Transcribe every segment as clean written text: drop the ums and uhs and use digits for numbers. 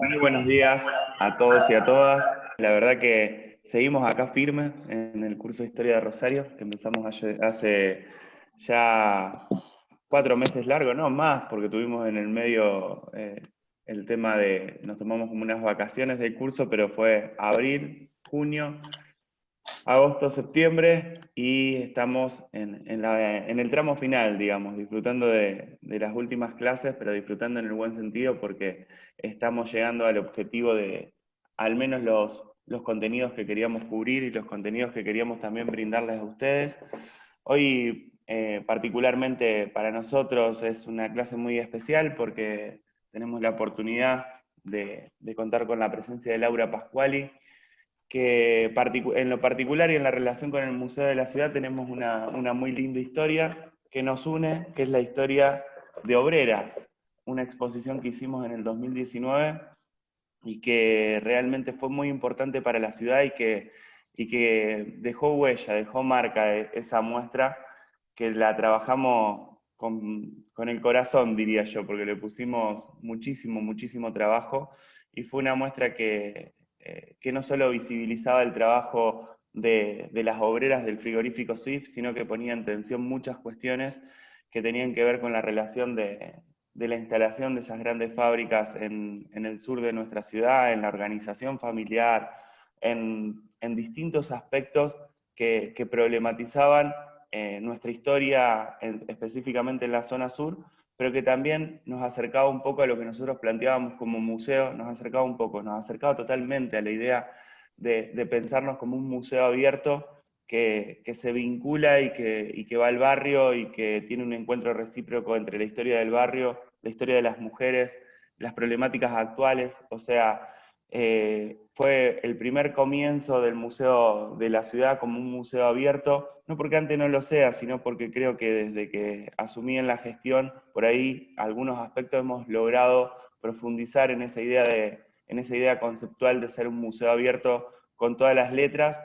Muy buenos días a todos y a todas. La verdad que seguimos acá firmes en el curso de Historia de Rosario, que empezamos hace ya 4 meses largos, no más, porque tuvimos en el medio el tema de, nos tomamos como unas vacaciones del curso, pero fue abril, junio, agosto, septiembre, y estamos en el tramo final, digamos, disfrutando de las últimas clases, pero disfrutando en el buen sentido porque estamos llegando al objetivo de al menos los contenidos que queríamos cubrir y los contenidos que queríamos también brindarles a ustedes. Hoy, particularmente para nosotros, es una clase muy especial porque tenemos la oportunidad de contar con la presencia de Laura Pasquali, que en lo particular y en la relación con el Museo de la Ciudad tenemos una muy linda historia que nos une, que es la historia de Obreras, una exposición que hicimos en el 2019 y que realmente fue muy importante para la ciudad y que dejó huella, dejó marca de esa muestra que la trabajamos con el corazón, diría yo, porque le pusimos muchísimo, muchísimo trabajo y fue una muestra que no solo visibilizaba el trabajo de las obreras del frigorífico Swift, sino que ponía en tensión muchas cuestiones que tenían que ver con la relación de la instalación de esas grandes fábricas en el sur de nuestra ciudad, en la organización familiar, en distintos aspectos que problematizaban nuestra historia, específicamente en la zona sur, pero que también nos acercaba un poco a lo que nosotros planteábamos como museo, nos acercaba totalmente a la idea de pensarnos como un museo abierto que se vincula y que va al barrio y que tiene un encuentro recíproco entre la historia del barrio, la historia de las mujeres, las problemáticas actuales. O sea, fue el primer comienzo del Museo de la Ciudad como un museo abierto, no porque antes no lo sea, sino porque creo que desde que asumí en la gestión, por ahí algunos aspectos hemos logrado profundizar en esa idea conceptual de ser un museo abierto con todas las letras,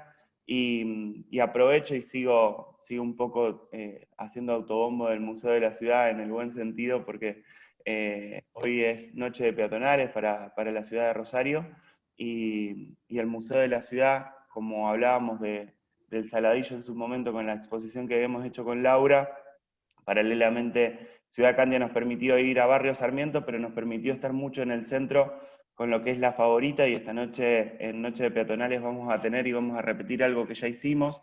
y aprovecho y sigo un poco haciendo autobombo del Museo de la Ciudad en el buen sentido, porque hoy es noche de peatonales para la ciudad de Rosario, y el Museo de la Ciudad, como hablábamos del Saladillo en su momento con la exposición que habíamos hecho con Laura, paralelamente Ciudad Candia nos permitió ir a Barrio Sarmiento, pero nos permitió estar mucho en el centro con lo que es La Favorita, y esta noche, en Noche de Peatonales, vamos a tener y vamos a repetir algo que ya hicimos,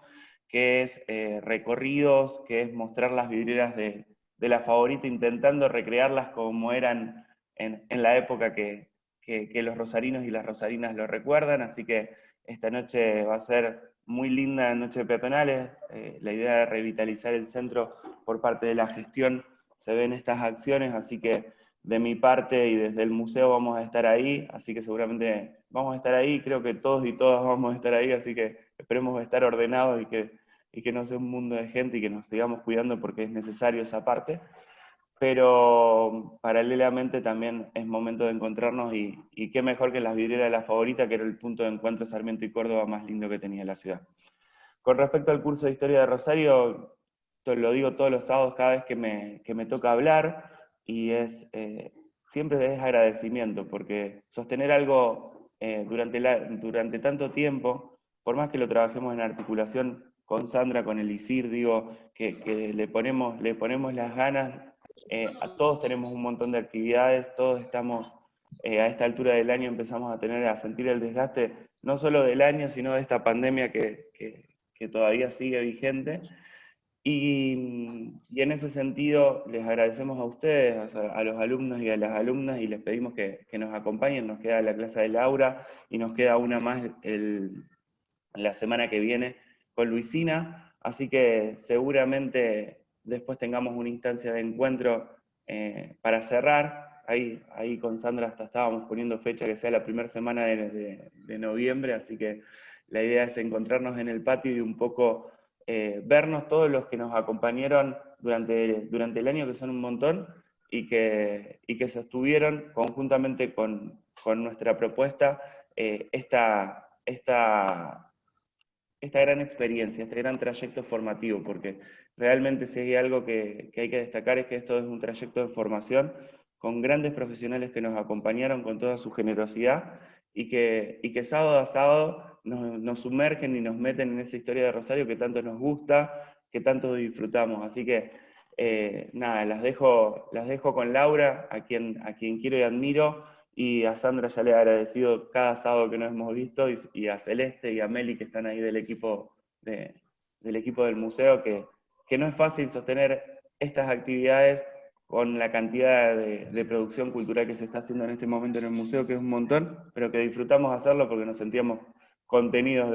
que es recorridos, que es mostrar las vidrieras de La Favorita, intentando recrearlas como eran en la época que los rosarinos y las rosarinas lo recuerdan. Así que esta noche va a ser muy linda, noche de peatonales. La idea de revitalizar el centro por parte de la gestión se ven estas acciones, así que de mi parte y desde el museo vamos a estar ahí, así que seguramente vamos a estar ahí, creo que todos y todas vamos a estar ahí, así que esperemos estar ordenados y que no sea un mundo de gente y que nos sigamos cuidando porque es necesario esa parte. Pero paralelamente también es momento de encontrarnos, y qué mejor que en las vidrieras de La Favorita, que era el punto de encuentro Sarmiento y Córdoba más lindo que tenía la ciudad. Con respecto al curso de Historia de Rosario, lo digo todos los sábados cada vez que me toca hablar, y siempre es agradecimiento, porque sostener algo durante tanto tiempo, por más que lo trabajemos en articulación con Sandra, con el ISIR, digo, que le ponemos las ganas, a todos tenemos un montón de actividades, todos estamos, a esta altura del año empezamos a sentir el desgaste, no solo del año, sino de esta pandemia que todavía sigue vigente. Y en ese sentido les agradecemos a ustedes, a los alumnos y a las alumnas, y les pedimos que nos acompañen. Nos queda la clase de Laura y nos queda una más la semana que viene con Luisina, así que seguramente después tengamos una instancia de encuentro para cerrar. Ahí con Sandra hasta estábamos poniendo fecha que sea la primera semana de noviembre, así que la idea es encontrarnos en el patio y un poco vernos todos los que nos acompañaron durante el año, que son un montón, y que sostuvieron conjuntamente con nuestra propuesta esta gran experiencia, este gran trayecto formativo, porque realmente si hay algo que hay que destacar es que esto es un trayecto de formación con grandes profesionales que nos acompañaron con toda su generosidad y que sábado a sábado nos sumergen y nos meten en esa historia de Rosario que tanto nos gusta, que tanto disfrutamos. Así que nada, las dejo con Laura, a quien quiero y admiro, y a Sandra ya le he agradecido cada sábado que nos hemos visto, y a Celeste y a Meli que están ahí del equipo del museo, que no es fácil sostener estas actividades con la cantidad de producción cultural que se está haciendo en este momento en el museo, que es un montón, pero que disfrutamos hacerlo porque nos sentíamos contenidos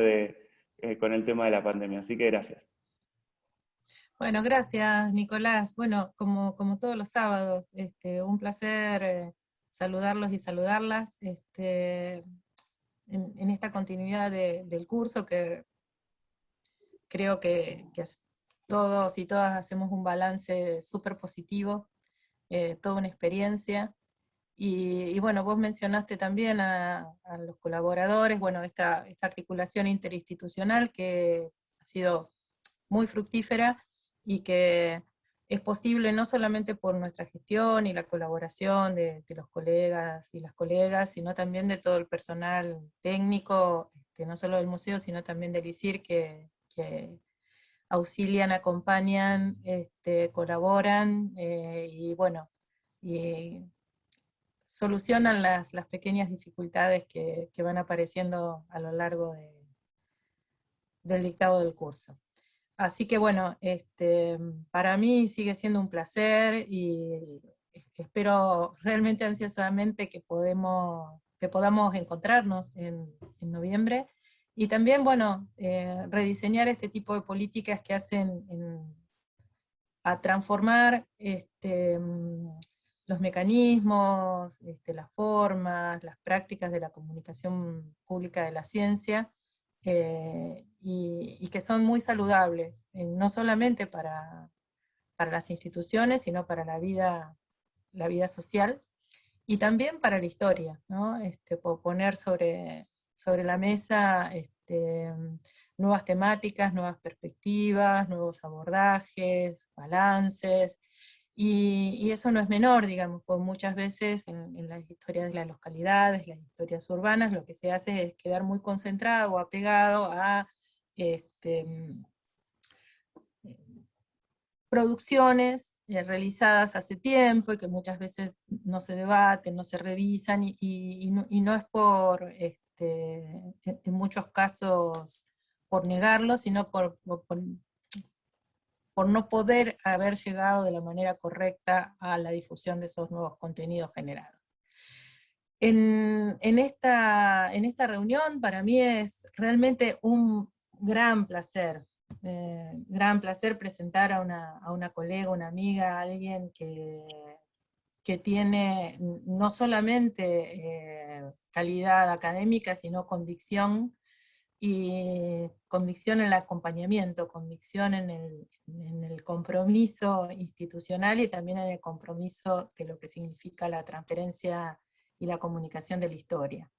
con el tema de la pandemia. Así que gracias. Bueno, gracias, Nicolás. Bueno, como todos los sábados, un placer saludarlos y saludarlas en esta continuidad del curso, que creo que todos y todas hacemos un balance súper positivo, toda una experiencia. Y bueno, vos mencionaste también a los colaboradores, bueno, esta articulación interinstitucional que ha sido muy fructífera y que es posible no solamente por nuestra gestión y la colaboración de los colegas y las colegas, sino también de todo el personal técnico, no solo del museo, sino también del ISIR, que auxilian, acompañan, colaboran, y bueno, y solucionan las pequeñas dificultades que van apareciendo a lo largo del dictado del curso. Así que bueno, para mí sigue siendo un placer y espero realmente ansiosamente que podamos encontrarnos en noviembre, y también, bueno, rediseñar este tipo de políticas que hacen a transformar los mecanismos, las formas, las prácticas de la comunicación pública de la ciencia, y que son muy saludables, no solamente para las instituciones, sino para la vida social, y también para la historia, ¿no? Poner sobre la mesa nuevas temáticas, nuevas perspectivas, nuevos abordajes, balances, y eso no es menor, digamos, pues muchas veces en las historias de las localidades, las historias urbanas, lo que se hace es quedar muy concentrado o apegado a producciones realizadas hace tiempo y que muchas veces no se debaten, no se revisan, y no es en muchos casos por negarlo, sino por no poder haber llegado de la manera correcta a la difusión de esos nuevos contenidos generados. En esta reunión para mí es realmente un gran placer presentar a una colega, una amiga, a alguien que tiene no solamente calidad académica, sino convicción, y convicción en el acompañamiento, convicción en el compromiso institucional, y también en el compromiso de lo que significa la transferencia y la comunicación de la historia.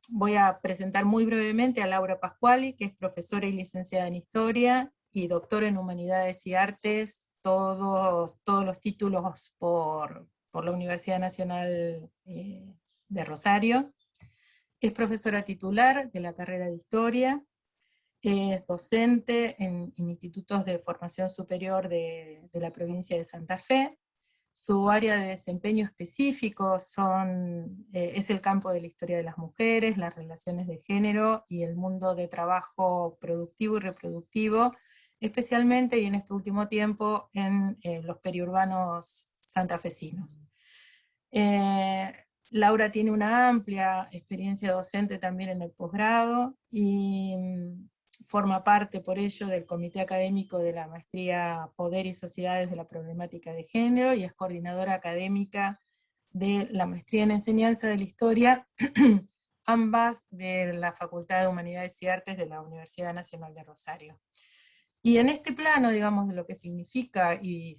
Voy a presentar muy brevemente a Laura Pasquali, que es profesora y licenciada en Historia y doctora en Humanidades y Artes, todos los títulos por la Universidad Nacional de Rosario. Es profesora titular de la carrera de Historia, es docente en institutos de formación superior de la provincia de Santa Fe. Su área de desempeño específico es el campo de la historia de las mujeres, las relaciones de género y el mundo de trabajo productivo y reproductivo, especialmente, y en este último tiempo, en los periurbanos santafesinos. Laura tiene una amplia experiencia docente también en el posgrado, y forma parte por ello del comité académico de la maestría Poder y Sociedades de la Problemática de Género, y es coordinadora académica de la maestría en Enseñanza de la Historia, ambas de la Facultad de Humanidades y Artes de la Universidad Nacional de Rosario. Y en este plano, digamos, de lo que significa y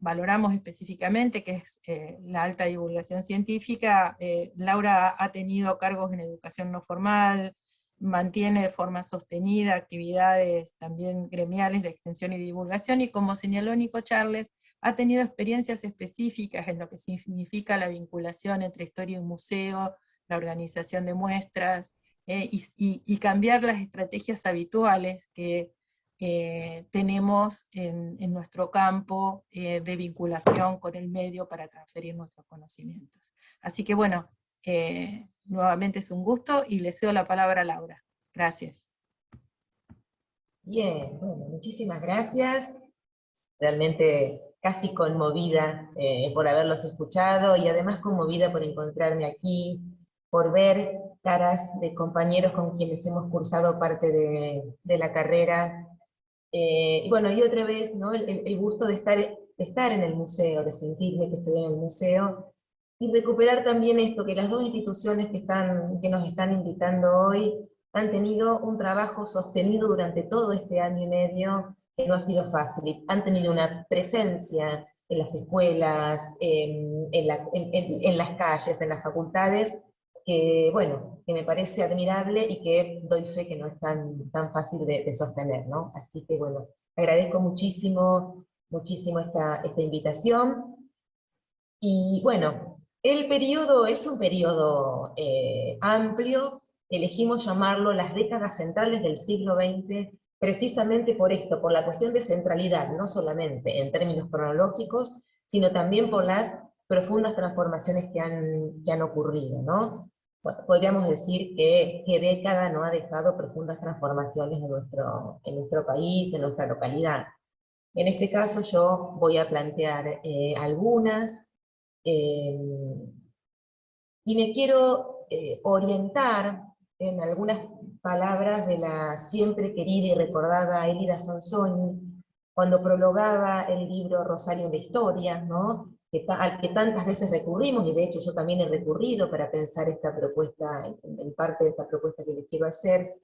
valoramos específicamente, que es la alta divulgación científica, Laura ha tenido cargos en educación no formal, mantiene de forma sostenida actividades también gremiales de extensión y divulgación, y como señaló Nico Charles, ha tenido experiencias específicas en lo que significa la vinculación entre historia y museo, la organización de muestras, y cambiar las estrategias habituales que tenemos en nuestro campo de vinculación con el medio para transferir nuestros conocimientos. Así que bueno, nuevamente es un gusto y le cedo la palabra a Laura. Gracias. Bien, bueno, muchísimas gracias. Realmente casi conmovida por haberlos escuchado y además conmovida por encontrarme aquí, por ver caras de compañeros con quienes hemos cursado parte de la carrera. Y bueno, y otra vez, ¿no? El gusto de estar en el museo, de sentirme que estoy en el museo, y recuperar también esto, que las dos instituciones que nos están invitando hoy han tenido un trabajo sostenido durante todo este año y medio, que no ha sido fácil. Han tenido una presencia en las escuelas, en las calles, en las facultades, que, bueno, que me parece admirable y que doy fe que no es tan fácil de sostener, ¿no? Así que, bueno, agradezco muchísimo esta invitación. Y, bueno, el periodo es un periodo amplio, elegimos llamarlo las décadas centrales del siglo XX, precisamente por esto, por la cuestión de centralidad, no solamente en términos cronológicos, sino también por las profundas transformaciones que han ocurrido, ¿no? Bueno, podríamos decir que década no ha dejado profundas transformaciones en nuestro país, en nuestra localidad. En este caso yo voy a plantear algunas, y me quiero orientar en algunas palabras de la siempre querida y recordada Elida Sonsoni, cuando prologaba el libro Rosario en la Historia, ¿no? Al que tantas veces recurrimos, y de hecho yo también he recurrido para pensar esta propuesta, en parte de esta propuesta que les quiero hacer.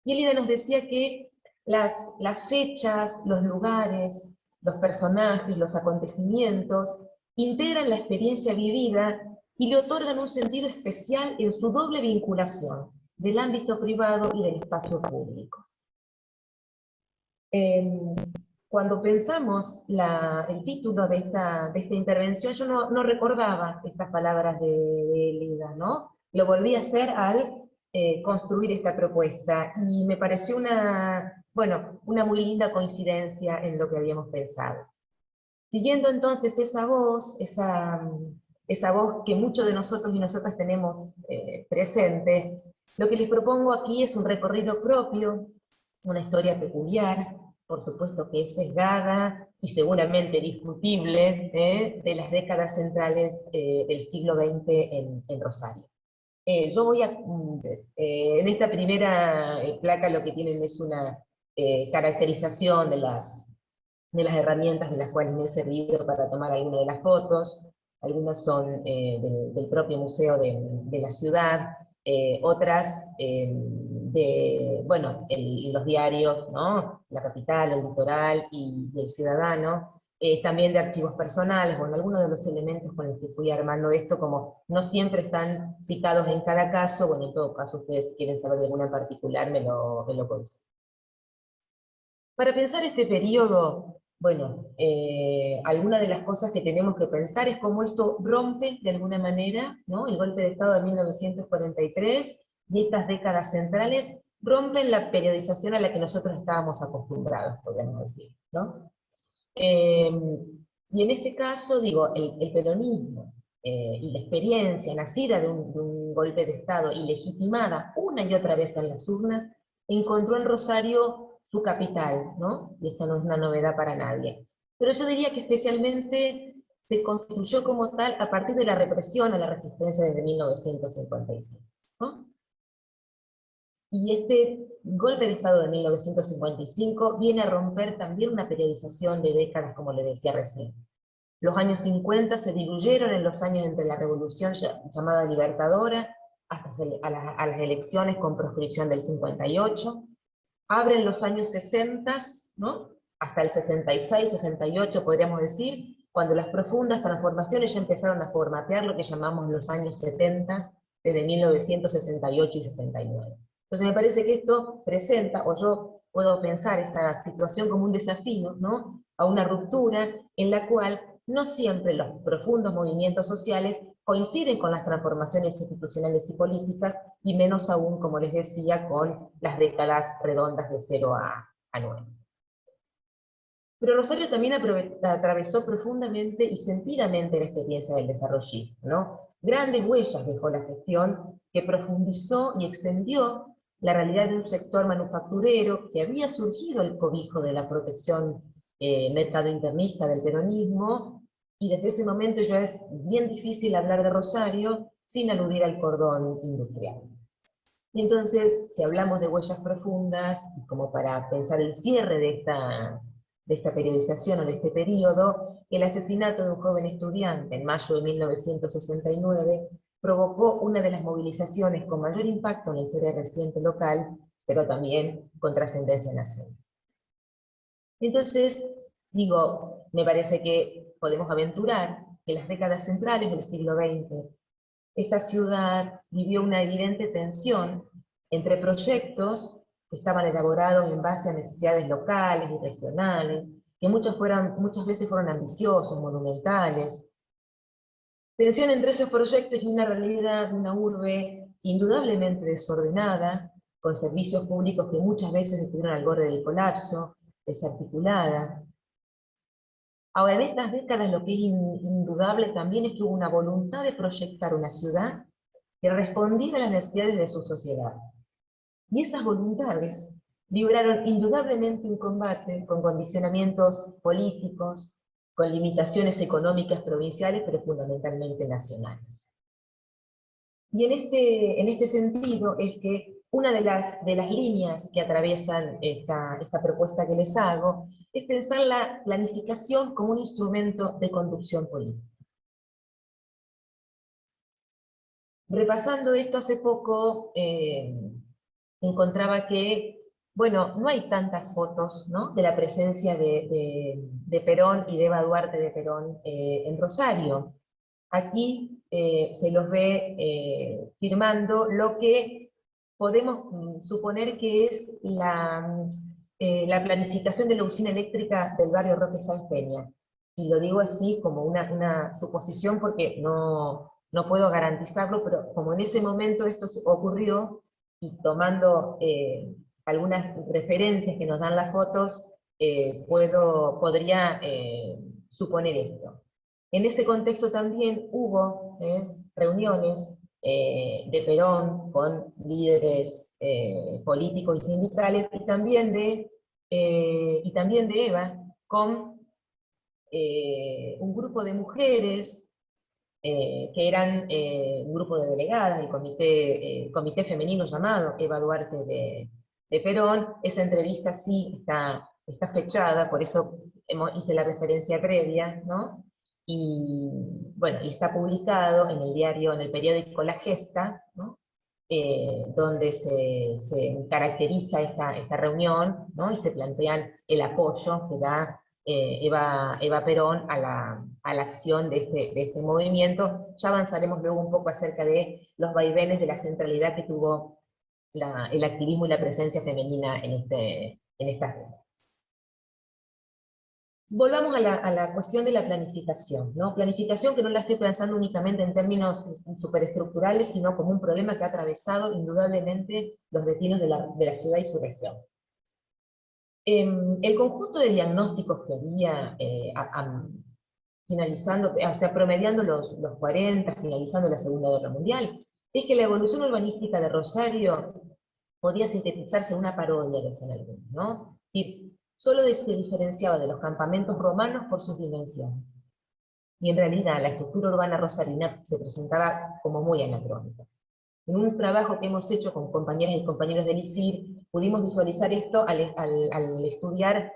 Y Elida nos decía que las fechas, los lugares, los personajes, los acontecimientos, integran la experiencia vivida y le otorgan un sentido especial en su doble vinculación del ámbito privado y del espacio público. Cuando pensamos el título de esta intervención, yo no recordaba estas palabras de Elida, ¿no? Lo volví a hacer al construir esta propuesta, y me pareció una muy linda coincidencia en lo que habíamos pensado. Siguiendo entonces esa voz que muchos de nosotros y nosotras tenemos presente, lo que les propongo aquí es un recorrido propio, una historia peculiar, por supuesto que es sesgada y seguramente discutible, de las décadas centrales del siglo XX en Rosario. Yo voy en esta primera placa lo que tienen es una caracterización de las herramientas de las cuales me he servido para tomar algunas de las fotos. Algunas son del propio museo de la ciudad, otras los diarios, ¿no? La Capital, El Litoral y El Ciudadano, también de archivos personales, bueno, algunos de los elementos con los que fui armando esto, como no siempre están citados en cada caso, bueno, en todo caso ustedes si quieren saber de alguna en particular me lo consultan. Para pensar este periodo, bueno, alguna de las cosas que tenemos que pensar es cómo esto rompe de alguna manera, ¿no? El golpe de Estado de 1943 y estas décadas centrales rompen la periodización a la que nosotros estábamos acostumbrados, podríamos decir, ¿no? Y en este caso, digo, el peronismo y la experiencia nacida de un golpe de Estado y legitimada una y otra vez en las urnas, encontró en Rosario su capital, ¿no? Y esto no es una novedad para nadie. Pero yo diría que especialmente se constituyó como tal a partir de la represión a la resistencia desde 1955, ¿no? Y este golpe de Estado de 1955 viene a romper también una periodización de décadas, como le decía recién. Los años 50 se diluyeron en los años entre la revolución llamada libertadora, hasta a las elecciones con proscripción del 58, abren los años 60, ¿no? Hasta el 66, 68 podríamos decir, cuando las profundas transformaciones ya empezaron a formatear lo que llamamos los años 70, desde 1968 y 69. Entonces me parece que esto presenta, o yo puedo pensar esta situación como un desafío, ¿no? a una ruptura en la cual no siempre los profundos movimientos sociales coinciden con las transformaciones institucionales y políticas, y menos aún, como les decía, con las décadas redondas de 0 a 9. Pero Rosario también atravesó profundamente y sentidamente la experiencia del desarrollismo, ¿no? Grandes huellas dejó la gestión que profundizó y extendió la realidad de un sector manufacturero que había surgido el cobijo de la protección mercado-internista del peronismo, y desde ese momento ya es bien difícil hablar de Rosario sin aludir al cordón industrial. Y entonces, si hablamos de huellas profundas, y como para pensar el cierre de esta periodización o de este periodo, el asesinato de un joven estudiante en mayo de 1969 provocó una de las movilizaciones con mayor impacto en la historia reciente local, pero también con trascendencia nacional. Entonces, digo, me parece que podemos aventurar que en las décadas centrales del siglo XX, esta ciudad vivió una evidente tensión entre proyectos que estaban elaborados en base a necesidades locales y regionales, que muchas veces fueron ambiciosos, monumentales. Tensión entre esos proyectos y una realidad de una urbe indudablemente desordenada, con servicios públicos que muchas veces estuvieron al borde del colapso, desarticulada. Ahora, en estas décadas lo que es indudable también es que hubo una voluntad de proyectar una ciudad que respondiera a las necesidades de su sociedad. Y esas voluntades libraron indudablemente un combate con condicionamientos políticos, con limitaciones económicas provinciales, pero fundamentalmente nacionales. Y en este sentido es que una de las líneas que atraviesan esta propuesta que les hago es pensar la planificación como un instrumento de conducción política. Repasando esto hace poco, encontraba que, bueno, no hay tantas fotos, ¿no?, de la presencia de Perón y de Eva Duarte de Perón en Rosario. Aquí se los ve firmando lo que podemos suponer que es la planificación de la usina eléctrica del barrio Roque Sáenz Peña. Y lo digo así como una suposición porque no puedo garantizarlo, pero como en ese momento esto ocurrió, y tomando algunas referencias que nos dan las fotos, podría suponer esto. En ese contexto también hubo reuniones de Perón con líderes políticos y sindicales, y también de Eva con un grupo de mujeres que eran un grupo de delegadas del comité femenino llamado Eva Duarte de Perón. Esa entrevista sí está fechada, por eso hice la referencia previa, ¿no? Y bueno, y está publicado en el diario, en el periódico La Gesta, ¿no?, donde se caracteriza esta reunión, ¿no?, y se plantean el apoyo que da Eva Perón a la acción de este movimiento. Ya avanzaremos luego un poco acerca de los vaivenes de la centralidad que tuvo el activismo y la presencia femenina en estas décadas. Volvamos a la cuestión de la planificación, ¿no? Planificación que no la estoy pensando únicamente en términos superestructurales, sino como un problema que ha atravesado indudablemente los destinos de la ciudad y su región. El conjunto de diagnósticos que había finalizando, o sea, promediando los 40, finalizando la Segunda Guerra Mundial, es que la evolución urbanística de Rosario podía sintetizarse en una parodia, decían algunos, ¿no? Es decir, solo se diferenciaba de los campamentos romanos por sus dimensiones. Y en realidad la estructura urbana rosarina se presentaba como muy anacrónica. En un trabajo que hemos hecho con compañeras y compañeros del ISIR, pudimos visualizar esto al estudiar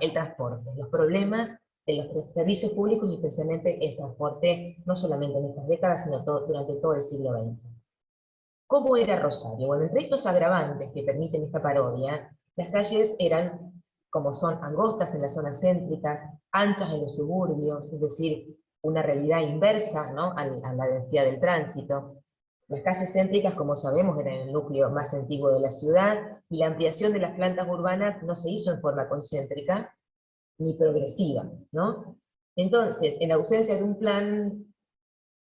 el transporte, los problemas de los servicios públicos y especialmente el transporte, no solamente en estas décadas, sino durante todo el siglo XX. ¿Cómo era Rosario? Bueno, entre estos agravantes que permiten esta parodia, las calles eran, como son, angostas en las zonas céntricas, anchas en los suburbios, es decir, una realidad inversa, ¿no?, a la densidad del tránsito. Las calles céntricas, como sabemos, eran el núcleo más antiguo de la ciudad, y la ampliación de las plantas urbanas no se hizo en forma concéntrica, ni progresiva, ¿no? Entonces, en ausencia de un plan,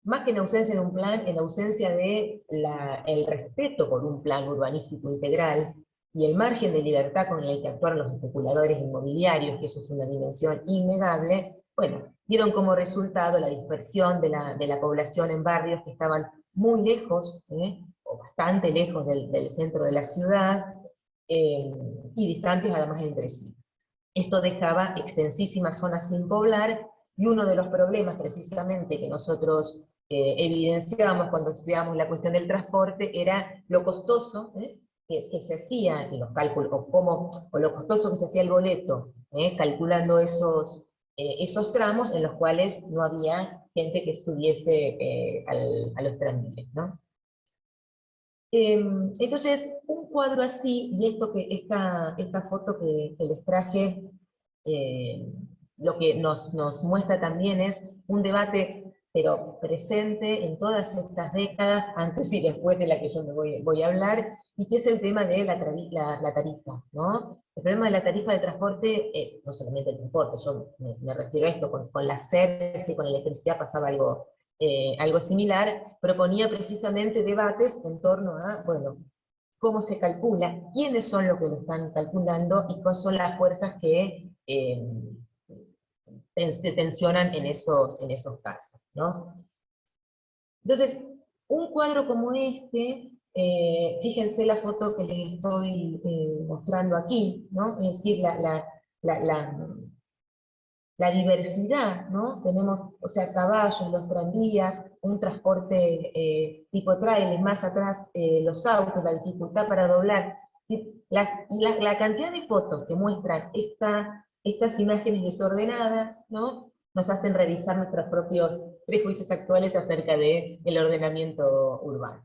más que en ausencia de un plan, en ausencia de el respeto por un plan urbanístico integral, y el margen de libertad con el que actuaron los especuladores inmobiliarios, que eso es una dimensión innegable, bueno, dieron como resultado la dispersión de la población en barrios que estaban muy lejos, o bastante lejos del centro de la ciudad, y distantes además entre sí. Esto dejaba extensísimas zonas sin poblar, y uno de los problemas precisamente que nosotros evidenciamos cuando estudiamos la cuestión del transporte era lo costoso que se hacía en los cálculos, o lo costoso que se hacía el boleto, calculando esos tramos en los cuales no había gente que subiese a los tranvías, ¿no? Entonces, un cuadro así, y esta foto que les traje, lo que nos muestra también es un debate, pero presente en todas estas décadas, antes y después de la que yo me voy a hablar, y que es el tema de la tarifa, ¿no? El problema de la tarifa de transporte, no solamente el transporte, yo me refiero a esto, con las sedes y con la electricidad pasaba algo similar, proponía precisamente debates en torno a, bueno, cómo se calcula, quiénes son los que lo están calculando y cuáles son las fuerzas que se tensionan en esos casos, ¿no? Entonces, un cuadro como este, fíjense la foto que les estoy mostrando aquí, ¿no? Es decir, la diversidad, ¿no? Tenemos, o sea, caballos, los tranvías, un transporte tipo trailer, más atrás los autos, la dificultad para doblar. ¿Sí? La cantidad de fotos que muestran estas imágenes desordenadas, ¿no? Nos hacen revisar nuestros propios prejuicios actuales acerca del ordenamiento urbano.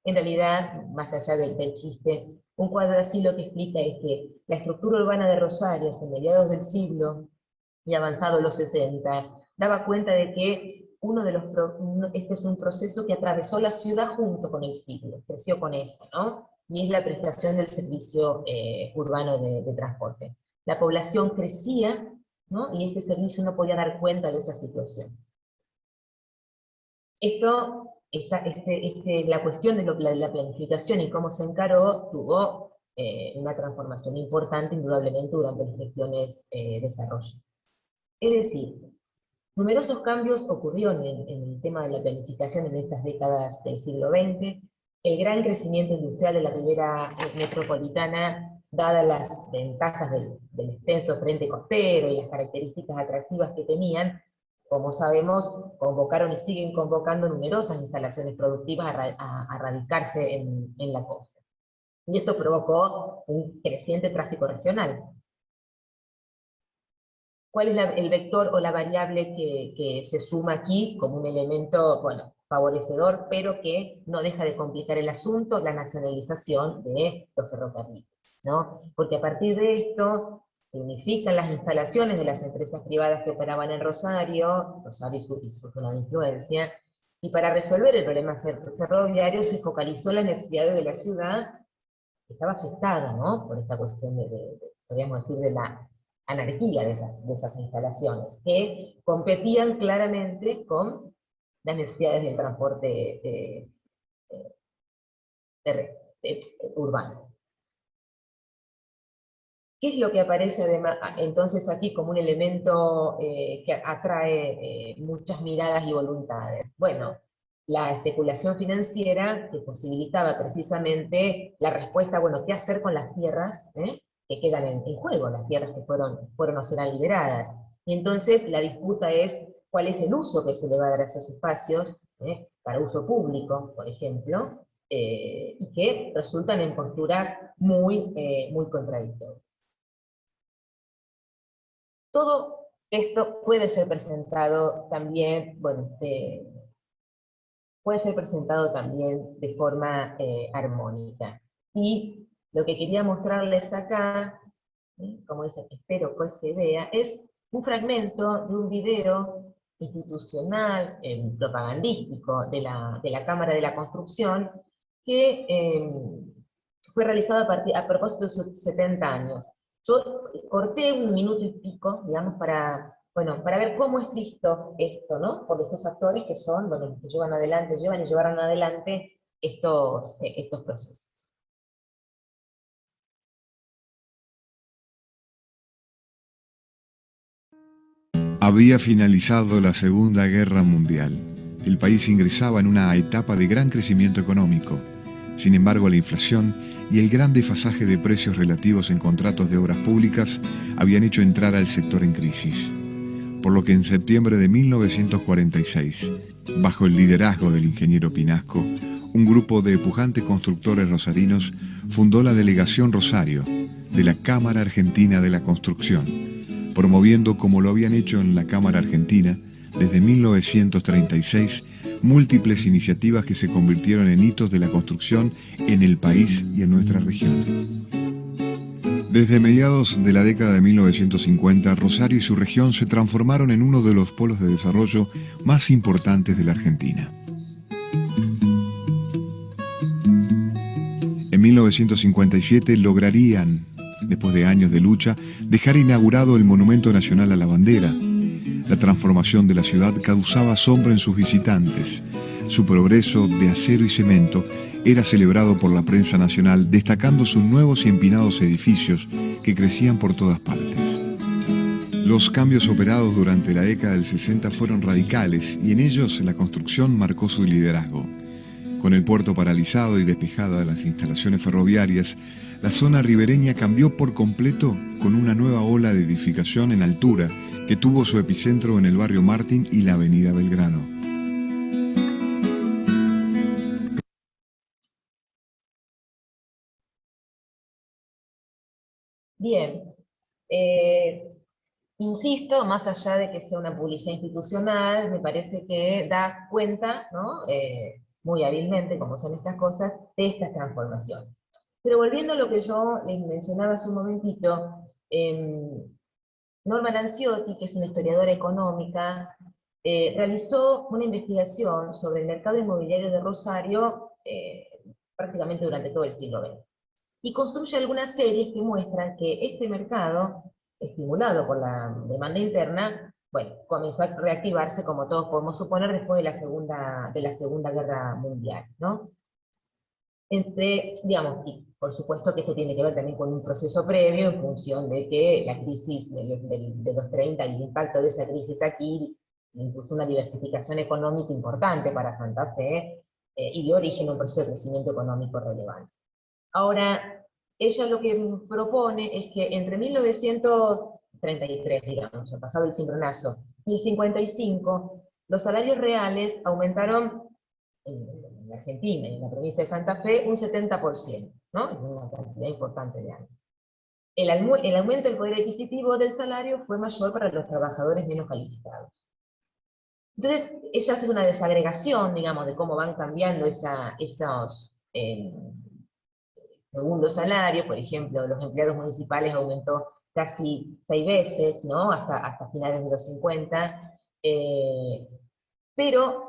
En realidad, más allá del chiste, un cuadro así lo que explica es que la estructura urbana de Rosario, a mediados del siglo, y avanzado los 60, daba cuenta de que este es un proceso que atravesó la ciudad junto con el siglo, creció con eso, ¿no? Y es la prestación del servicio urbano de transporte. La población crecía, ¿no? Y este servicio no podía dar cuenta de esa situación. La cuestión de la planificación y cómo se encaró tuvo una transformación importante, indudablemente, durante las gestiones de desarrollo. Es decir, numerosos cambios ocurrieron en el tema de la planificación en estas décadas del siglo XX. El gran crecimiento industrial de la ribera metropolitana, dadas las ventajas del extenso frente costero y las características atractivas que tenían, como sabemos, convocaron y siguen convocando numerosas instalaciones productivas a radicarse en la costa. Y esto provocó un creciente tráfico regional. ¿Cuál es el vector o la variable que se suma aquí como un elemento, bueno, favorecedor, pero que no deja de complicar el asunto? La nacionalización de los ferrocarriles, ¿no? Porque a partir de esto se unifican las instalaciones de las empresas privadas que operaban en Rosario y su zona de influencia, y para resolver el problema ferroviario se focalizó las necesidades de la ciudad, que estaba afectada, ¿no? Por esta cuestión podríamos decir, de la anarquía de esas instalaciones, que competían claramente con las necesidades del transporte urbano. ¿Qué es lo que aparece además entonces aquí como un elemento que atrae muchas miradas y voluntades? Bueno, la especulación financiera que posibilitaba precisamente la respuesta, bueno, ¿qué hacer con las tierras que quedan en juego, las tierras que fueron o serán liberadas? Y entonces la disputa es cuál es el uso que se le va a dar a esos espacios, para uso público, por ejemplo, y que resultan en posturas muy contradictorias. Todo esto puede ser presentado también, bueno, puede ser presentado también de forma armónica. Y lo que quería mostrarles acá, como dice, espero que se vea, es un fragmento de un video institucional, propagandístico, de la Cámara de la Construcción, que fue realizado a propósito de sus 70 años. Yo corté un minuto y pico, digamos, para ver cómo es visto esto, ¿no? Por estos actores que son, bueno, los que llevan adelante, llevan y llevaron adelante estos procesos. Había finalizado la Segunda Guerra Mundial. El país ingresaba en una etapa de gran crecimiento económico. Sin embargo, la inflación y el gran desfasaje de precios relativos en contratos de obras públicas habían hecho entrar al sector en crisis. Por lo que en septiembre de 1946, bajo el liderazgo del ingeniero Pinasco, un grupo de pujantes constructores rosarinos fundó la Delegación Rosario de la Cámara Argentina de la Construcción, promoviendo, como lo habían hecho en la Cámara Argentina, desde 1936, múltiples iniciativas que se convirtieron en hitos de la construcción en el país y en nuestra región. Desde mediados de la década de 1950, Rosario y su región se transformaron en uno de los polos de desarrollo más importantes de la Argentina. En 1957 lograrían, después de años de lucha, dejar inaugurado el Monumento Nacional a la Bandera. La transformación de la ciudad causaba asombro en sus visitantes. Su progreso de acero y cemento era celebrado por la prensa nacional, destacando sus nuevos y empinados edificios que crecían por todas partes. Los cambios operados durante la década del 60 fueron radicales y en ellos la construcción marcó su liderazgo. Con el puerto paralizado y despejadas las instalaciones ferroviarias, la zona ribereña cambió por completo con una nueva ola de edificación en altura que tuvo su epicentro en el barrio Martín y la avenida Belgrano. Bien, insisto, más allá de que sea una publicidad institucional, me parece que da cuenta, ¿no? Muy hábilmente, como son estas cosas, de estas transformaciones. Pero volviendo a lo que yo les mencionaba hace un momentito, Norma Lanciotti, que es una historiadora económica, realizó una investigación sobre el mercado inmobiliario de Rosario prácticamente durante todo el siglo XX. Y construye algunas series que muestran que este mercado, estimulado por la demanda interna, bueno, comenzó a reactivarse, como todos podemos suponer, después de la Segunda Guerra Mundial, ¿no? Digamos, y por supuesto que esto tiene que ver también con un proceso previo en función de que la crisis de los 30 y el impacto de esa crisis aquí impuso una diversificación económica importante para Santa Fe y dio origen a un proceso de crecimiento económico relevante. Ahora, ella lo que propone es que entre 1933, digamos, pasado el cimbronazo, y el 55, los salarios reales aumentaron en la Argentina y en la provincia de Santa Fe un 70%, ¿no? Es una cantidad importante de años. El aumento del poder adquisitivo del salario fue mayor para los trabajadores menos calificados. Entonces, ella hace una desagregación, digamos, de cómo van cambiando esos segundos salarios. Por ejemplo, los empleados municipales aumentó casi 6 veces, ¿no? Hasta finales de los 50, pero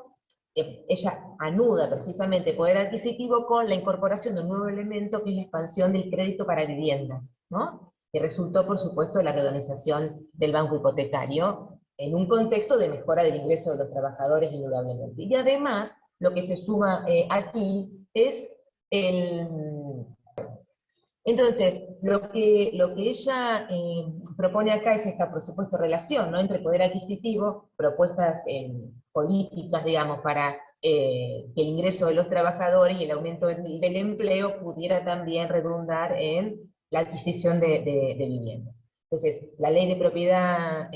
ella anuda precisamente poder adquisitivo con la incorporación de un nuevo elemento que es la expansión del crédito para viviendas, ¿no? Que resultó, por supuesto, de la reorganización del banco hipotecario en un contexto de mejora del ingreso de los trabajadores, indudablemente. Y además, lo que se suma aquí es Entonces, lo que ella propone acá es esta, por supuesto, relación, ¿no? Entre poder adquisitivo, propuestas políticas, digamos, para que el ingreso de los trabajadores y el aumento del empleo pudiera también redundar en la adquisición de viviendas. Entonces, la ley de propiedad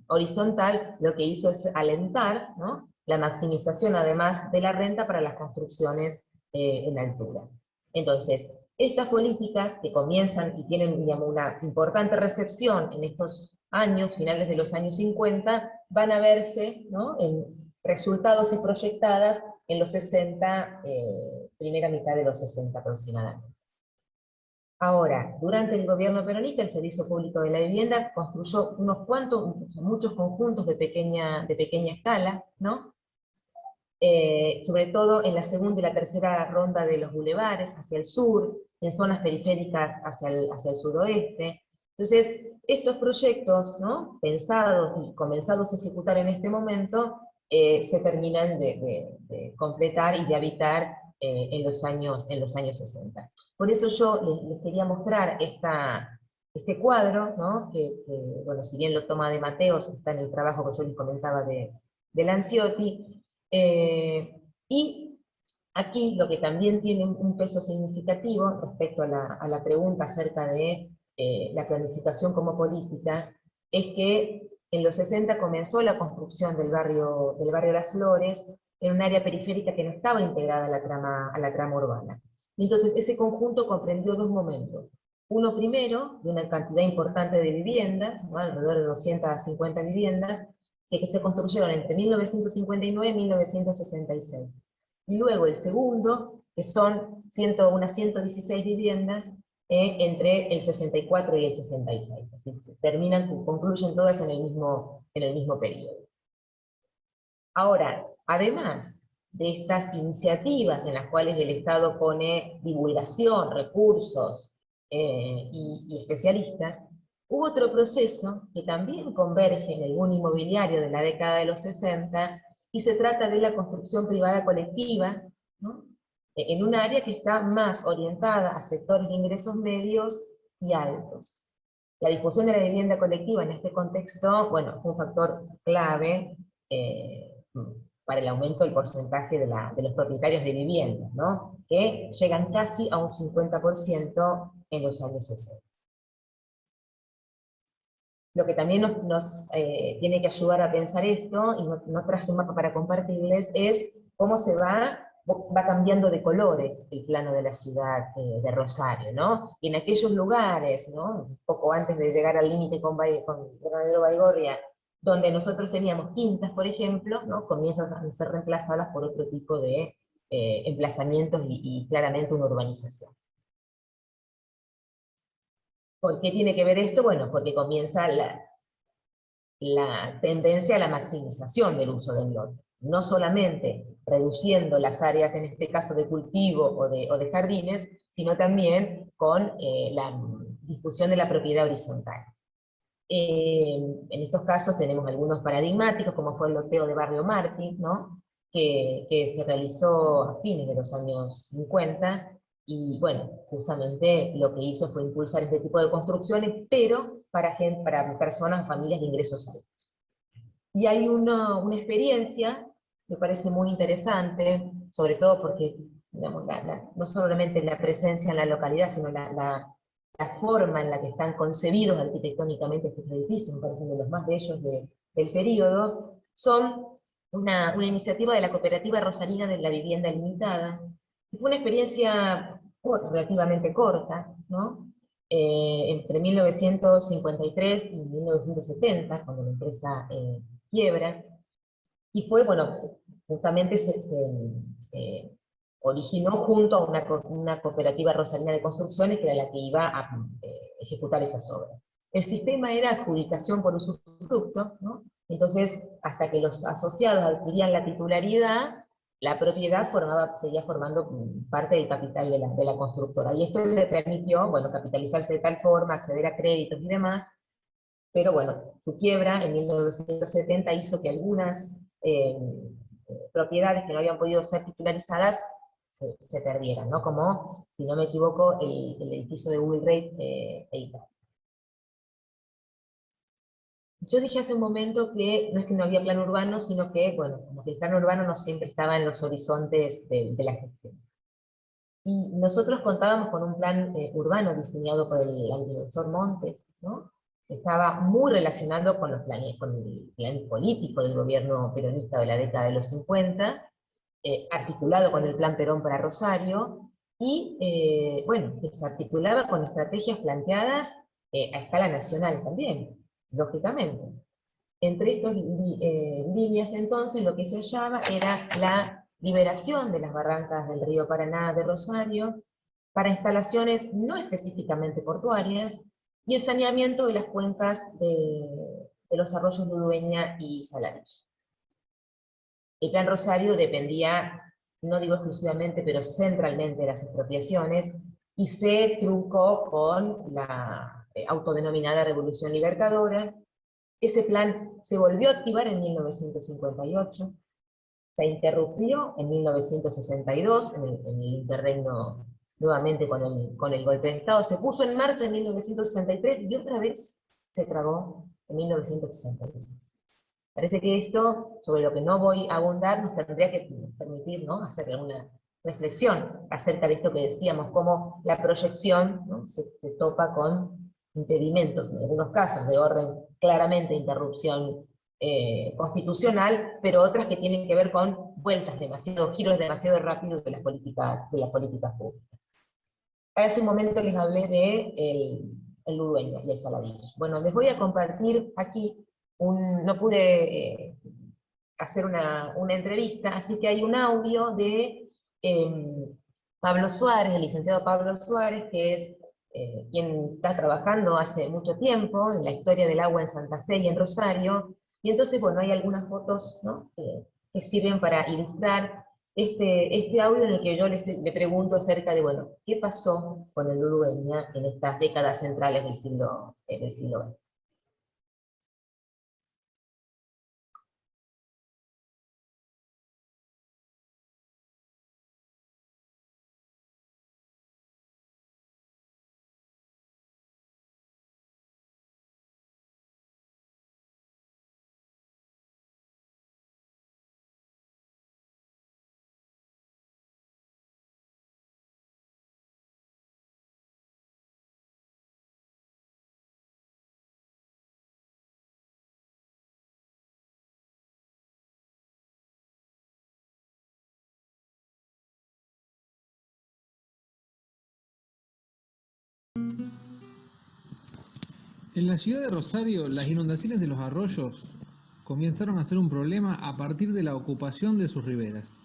horizontal lo que hizo es alentar, ¿no? La maximización, además de la renta, para las construcciones en altura. Entonces, estas políticas que comienzan y tienen, digamos, una importante recepción en estos años, finales de los años 50, van a verse, ¿no? En resultados y proyectadas en los 60, primera mitad de los 60 aproximadamente. Ahora, durante el gobierno peronista, el Servicio Público de la Vivienda construyó muchos conjuntos de pequeña escala, ¿no? Sobre todo en la segunda y la tercera ronda de los bulevares hacia el sur, en zonas periféricas hacia el sudoeste, Entonces, estos proyectos, ¿no?, pensados y comenzados a ejecutar en este momento, se terminan de completar y de habitar en los años 60. Por eso yo les quería mostrar este cuadro, ¿no?, bueno, si bien lo toma de Mateos, está en el trabajo que yo les comentaba de Lanciotti, y aquí lo que también tiene un peso significativo respecto a la pregunta acerca de la planificación como política, es que en los 60 comenzó la construcción del barrio Las Flores, en un área periférica que no estaba integrada a la trama urbana. Y entonces ese conjunto comprendió dos momentos. Uno primero, de una cantidad importante de viviendas, ¿no?, alrededor de 250 viviendas, que se construyeron entre 1959 y 1966. Y luego el segundo, que son unas 116 viviendas, entre el 64 y el 66. Así que concluyen todas en el mismo periodo. Ahora, además de estas iniciativas en las cuales el Estado pone divulgación, recursos y especialistas, hubo otro proceso que también converge en el boom inmobiliario de la década de los 60, y se trata de la construcción privada colectiva, ¿no?, en un área que está más orientada a sectores de ingresos medios y altos. La difusión de la vivienda colectiva en este contexto, bueno, fue un factor clave para el aumento del porcentaje de los propietarios de viviendas, ¿no?, que llegan casi a un 50% en los años 60. Lo que también nos tiene que ayudar a pensar esto, y no traje un mapa para compartirles, es cómo va cambiando de colores el plano de la ciudad de Rosario, ¿no? Y en aquellos lugares, ¿no?, un poco antes de llegar al límite con Granadero Baigorria, donde nosotros teníamos quintas, por ejemplo, ¿no?, comienzan a ser reemplazadas por otro tipo de emplazamientos y claramente una urbanización. ¿Por qué tiene que ver esto? Bueno, porque comienza la tendencia a la maximización del uso del lote. No solamente reduciendo las áreas, en este caso de cultivo o de jardines, sino también con la discusión de la propiedad horizontal. En estos casos tenemos algunos paradigmáticos, como fue el loteo de Barrio Martí, ¿no?, que se realizó a fines de los años 50, y bueno, justamente lo que hizo fue impulsar este tipo de construcciones, pero para personas, familias de ingresos altos. Y hay una experiencia, me parece muy interesante, sobre todo porque, digamos, no solamente la presencia en la localidad, sino la forma en la que están concebidos arquitectónicamente estos edificios, me parecen de los más bellos del periodo, son una iniciativa de la Cooperativa Rosarina de la Vivienda Limitada. Fue una experiencia relativamente corta, ¿no?, entre 1953 y 1970, cuando la empresa quiebra, y fue, bueno, justamente se originó junto a una cooperativa rosarina de construcciones, que era la que iba a ejecutar esas obras. El sistema era adjudicación por usufructo, ¿no? Entonces, hasta que los asociados adquirían la titularidad, la propiedad seguía formando parte del capital de la constructora. Y esto le permitió, bueno, capitalizarse de tal forma, acceder a créditos y demás, pero bueno, su quiebra en 1970 hizo que algunas propiedades que no habían podido ser titularizadas se perdieran, ¿no? Como, si no me equivoco, el edificio de Google Rate e Italia. Yo dije hace un momento que no es que no había plan urbano, sino que, bueno, como que el plan urbano no siempre estaba en los horizontes de la gestión. Y nosotros contábamos con un plan urbano diseñado por el agrimensor Montes, ¿no?, que estaba muy relacionado con el plan político del gobierno peronista de la década de los 50, articulado con el Plan Perón para Rosario, y bueno, que se articulaba con estrategias planteadas a escala nacional también, lógicamente. Entre estas líneas, entonces, lo que se hallaba era la liberación de las barrancas del río Paraná de Rosario, para instalaciones no específicamente portuarias, y el saneamiento de las cuencas de los arroyos Ludueña y Saladillo. El Plan Rosario dependía, no digo exclusivamente, pero centralmente de las expropiaciones, y se truncó con la autodenominada Revolución Libertadora. Ese plan se volvió a activar en 1958, se interrumpió en 1962, en el interregno nuevamente con el golpe de Estado, se puso en marcha en 1963 y otra vez se trabó en 1966. Parece que esto, sobre lo que no voy a abundar, nos tendría que permitir, ¿no?, hacer alguna reflexión acerca de esto que decíamos, cómo la proyección, ¿no?, se topa con impedimentos, en algunos casos de orden claramente interrupción constitucional, pero otras que tienen que ver con giros demasiado rápidos de las políticas públicas. Hace un momento les hablé de el Ludueña y el Saladillo. Bueno, les voy a compartir aquí, no pude hacer una entrevista, así que hay un audio de Pablo Suárez, el licenciado Pablo Suárez, que es quien está trabajando hace mucho tiempo en la historia del agua en Santa Fe y en Rosario, y entonces, bueno, hay algunas fotos, ¿no?, que sirven para ilustrar este audio en el que yo le pregunto acerca de, bueno, ¿qué pasó con el Ludueña en estas décadas centrales del siglo XX? En la ciudad de Rosario, las inundaciones de los arroyos comenzaron a ser un problema a partir de la ocupación de sus riberas.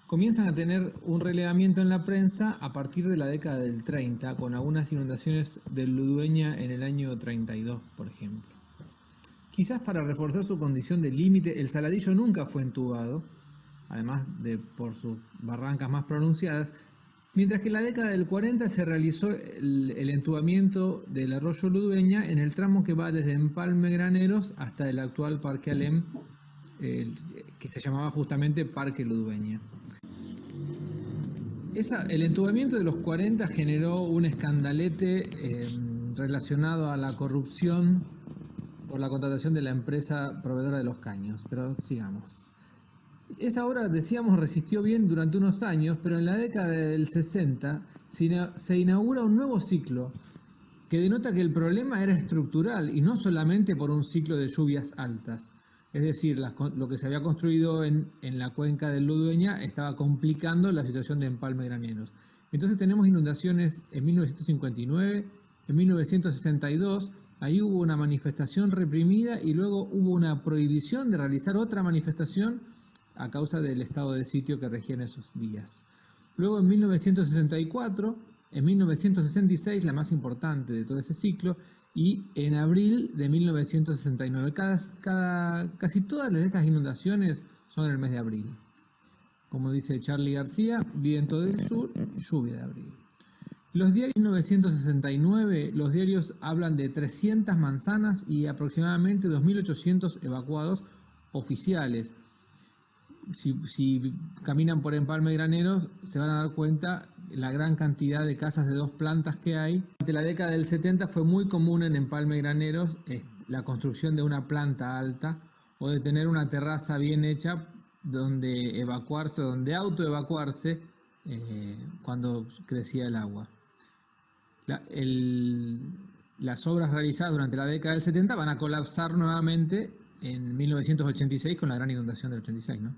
Comienzan a tener un relevamiento en la prensa a partir de la década del 30, con algunas inundaciones del Ludueña en el año 32, por ejemplo. Quizás para reforzar su condición de límite, el Saladillo nunca fue entubado, además de por sus barrancas más pronunciadas, mientras que en la década del 40 se realizó el entubamiento del arroyo Ludueña en el tramo que va desde Empalme Graneros hasta el actual Parque Alem, que se llamaba justamente Parque Ludueña. El entubamiento de los 40 generó un escandalete relacionado a la corrupción por la contratación de la empresa proveedora de los caños, pero sigamos. Esa obra, decíamos, resistió bien durante unos años, pero en la década del 60 se inaugura un nuevo ciclo que denota que el problema era estructural y no solamente por un ciclo de lluvias altas. Es decir, lo que se había construido en la cuenca del Ludueña estaba complicando la situación de Empalme Graneros. Entonces tenemos inundaciones en 1959, en 1962, ahí hubo una manifestación reprimida y luego hubo una prohibición de realizar otra manifestación a causa del estado de sitio que regía en esos días. Luego en 1964, en 1966, la más importante de todo ese ciclo, y en abril de 1969. Casi todas estas inundaciones son en el mes de abril. Como dice Charly García, viento del sur, lluvia de abril. Los diarios de 1969, los diarios hablan de 300 manzanas y aproximadamente 2.800 evacuados oficiales. Si caminan por Empalme Graneros se van a dar cuenta la gran cantidad de casas de 2 plantas que hay. Durante la década del 70 fue muy común en Empalme Graneros la construcción de una planta alta o de tener una terraza bien hecha donde evacuarse o donde autoevacuarse cuando crecía el agua. Las obras realizadas durante la década del 70 van a colapsar nuevamente en 1986 con la gran inundación del 86, ¿no?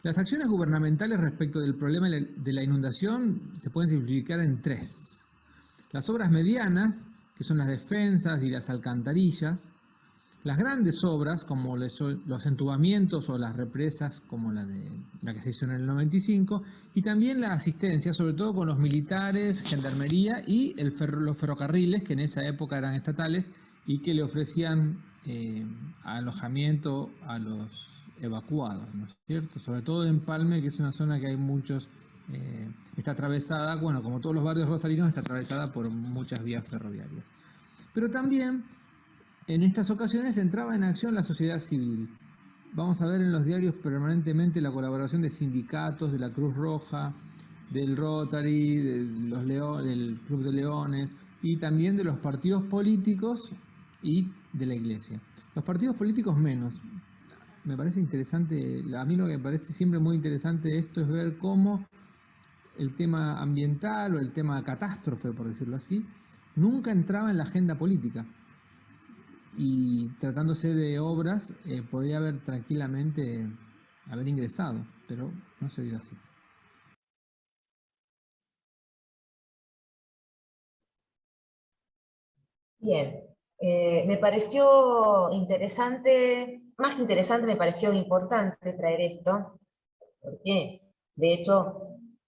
Las acciones gubernamentales respecto del problema de la inundación se pueden simplificar en 3. Las obras medianas, que son las defensas y las alcantarillas. Las grandes obras, como los entubamientos o las represas, como la que se hizo en el 95. Y también la asistencia, sobre todo con los militares, gendarmería y los ferrocarriles, que en esa época eran estatales y que le ofrecían alojamiento a los evacuados, ¿no es cierto? Sobre todo en Empalme, que es una zona que hay muchos está atravesada, bueno, como todos los barrios rosarinos, está atravesada por muchas vías ferroviarias. Pero también, en estas ocasiones, entraba en acción la sociedad civil. Vamos a ver en los diarios permanentemente la colaboración de sindicatos, de la Cruz Roja, del Rotary, del Club de Leones, y también de los partidos políticos y de la Iglesia. Los partidos políticos menos. Me parece interesante, a mí lo que me parece siempre muy interesante de esto es ver cómo el tema ambiental o el tema catástrofe, por decirlo así, nunca entraba en la agenda política. Y tratándose de obras, podría haber tranquilamente haber ingresado, pero no se dio así. Bien, me pareció interesante, más que interesante, me pareció importante traer esto, porque de hecho,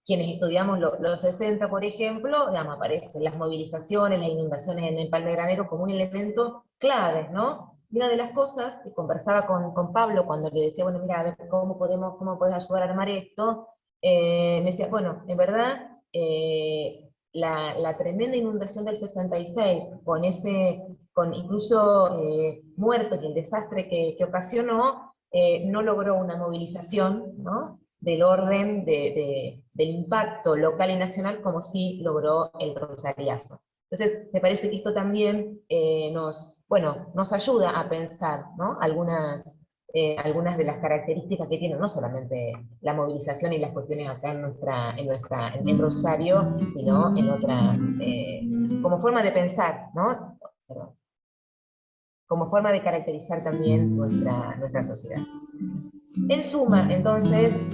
quienes estudiamos los 60, por ejemplo, digamos, aparecen las movilizaciones, las inundaciones en el Empalme Granero como un elemento clave, ¿no? Y una de las cosas que conversaba con Pablo cuando le decía, bueno, mira, a ver, cómo podés ayudar a armar esto? Me decía, bueno, en verdad, la tremenda inundación del 66, con incluso muertos y el desastre que ocasionó, no logró una movilización, ¿no?, del orden del impacto local y nacional como sí logró el rosariazo. Entonces, me parece que esto también nos ayuda a pensar, ¿no?, algunas de las características que tiene no solamente la movilización y las cuestiones acá en Rosario, sino en otras, como forma de pensar, ¿no? Perdón. Como forma de caracterizar también nuestra sociedad. En suma, entonces,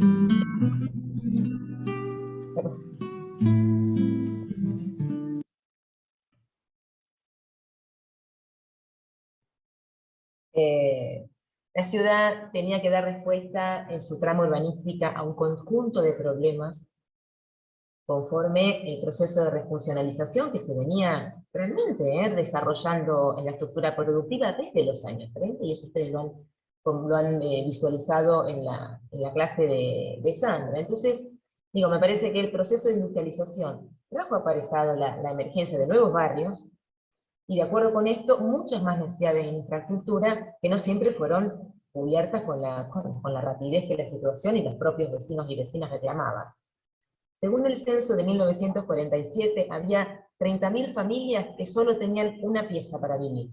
la ciudad tenía que dar respuesta en su trama urbanística a un conjunto de problemas conforme el proceso de refuncionalización que se venía realmente desarrollando en la estructura productiva desde los años 30, y eso ustedes lo han visualizado en la clase de Sandra. Entonces, digo, me parece que el proceso de industrialización trajo aparejado la emergencia de nuevos barrios, y de acuerdo con esto, muchas más necesidades en infraestructura que no siempre fueron cubiertas con la rapidez que la situación y los propios vecinos y vecinas reclamaban. Según el censo de 1947, había 30.000 familias que solo tenían una pieza para vivir.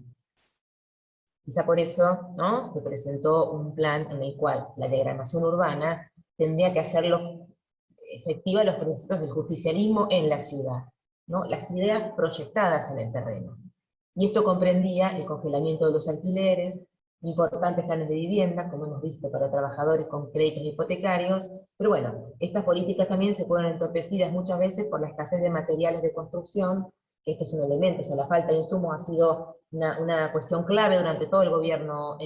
Quizá por eso, ¿no?, se presentó un plan en el cual la diagramación urbana tendría que hacerlo efectiva los principios del justicialismo en la ciudad, ¿no?, las ideas proyectadas en el terreno. Y esto comprendía el congelamiento de los alquileres, importantes planes de vivienda, como hemos visto, para trabajadores con créditos hipotecarios, pero bueno, estas políticas también se fueron entorpecidas muchas veces por la escasez de materiales de construcción, que esto es un elemento, o sea, la falta de insumos ha sido una cuestión clave durante todo el gobierno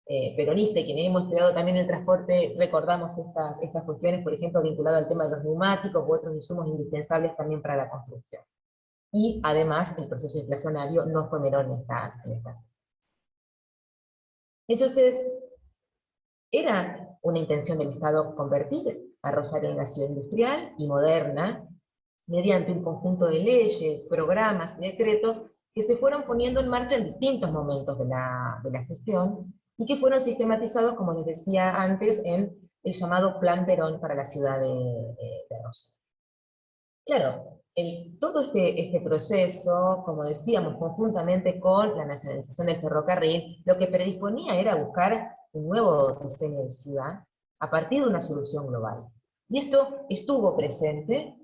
peronista, y quienes hemos estudiado también el transporte recordamos estas cuestiones, por ejemplo, vinculadas al tema de los neumáticos u otros insumos indispensables también para la construcción. Y además el proceso inflacionario no fue menor en estas. Entonces, era una intención del Estado convertir a Rosario en una ciudad industrial y moderna, mediante un conjunto de leyes, programas y decretos que se fueron poniendo en marcha en distintos momentos de la gestión, y que fueron sistematizados, como les decía antes, en el llamado Plan Perón para la ciudad de Rosario. Claro, todo este proceso, como decíamos, conjuntamente con la nacionalización del ferrocarril, lo que predisponía era buscar un nuevo diseño de ciudad a partir de una solución global. Y esto estuvo presente,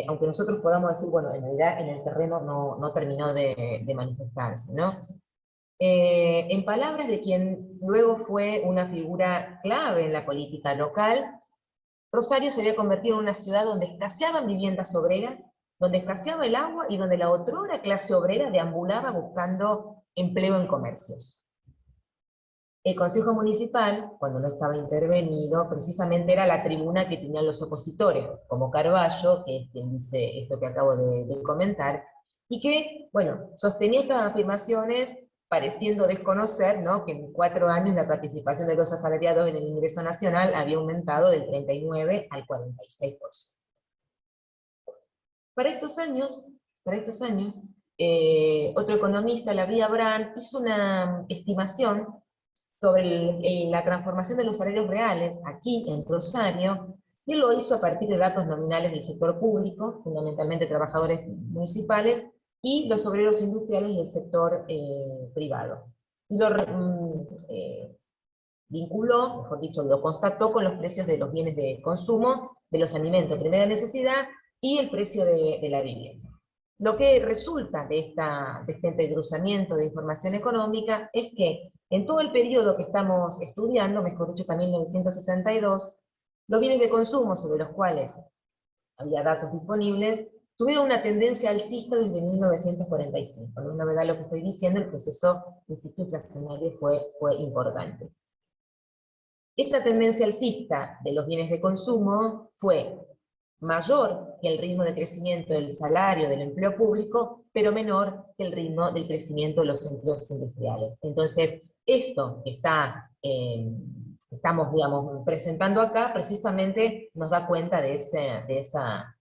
aunque nosotros podamos decir, bueno, en realidad en el terreno no terminó de manifestarse, ¿no? En palabras de quien luego fue una figura clave en la política local, Rosario se había convertido en una ciudad donde escaseaban viviendas obreras, donde escaseaba el agua y donde la otrora clase obrera deambulaba buscando empleo en comercios. El Consejo Municipal, cuando no estaba intervenido, precisamente era la tribuna que tenían los opositores, como Carballo, que es quien dice esto que acabo de comentar, y que, bueno, sostenía estas afirmaciones pareciendo desconocer, ¿no?, que en 4 años la participación de los asalariados en el ingreso nacional había aumentado del 39 al 46%. Para estos años, otro economista, Lavie Abraham, hizo una estimación sobre la transformación de los salarios reales aquí en Rosario, y lo hizo a partir de datos nominales del sector público, fundamentalmente trabajadores municipales, y los obreros industriales del sector privado. Y lo vinculó, mejor dicho, lo constató con los precios de los bienes de consumo, de los alimentos de primera necesidad, y el precio de la vivienda. Lo que resulta de este entrecruzamiento de información económica es que en todo el periodo que estamos estudiando, mejor dicho, hasta 1962, los bienes de consumo sobre los cuales había datos disponibles tuvieron una tendencia alcista desde 1945. No es novedad lo que estoy diciendo, el proceso, insisto, inflacionario fue importante. Esta tendencia alcista de los bienes de consumo fue mayor que el ritmo de crecimiento del salario del empleo público, pero menor que el ritmo del crecimiento de los empleos industriales. Entonces, esto que estamos, digamos, presentando acá, precisamente nos da cuenta de esa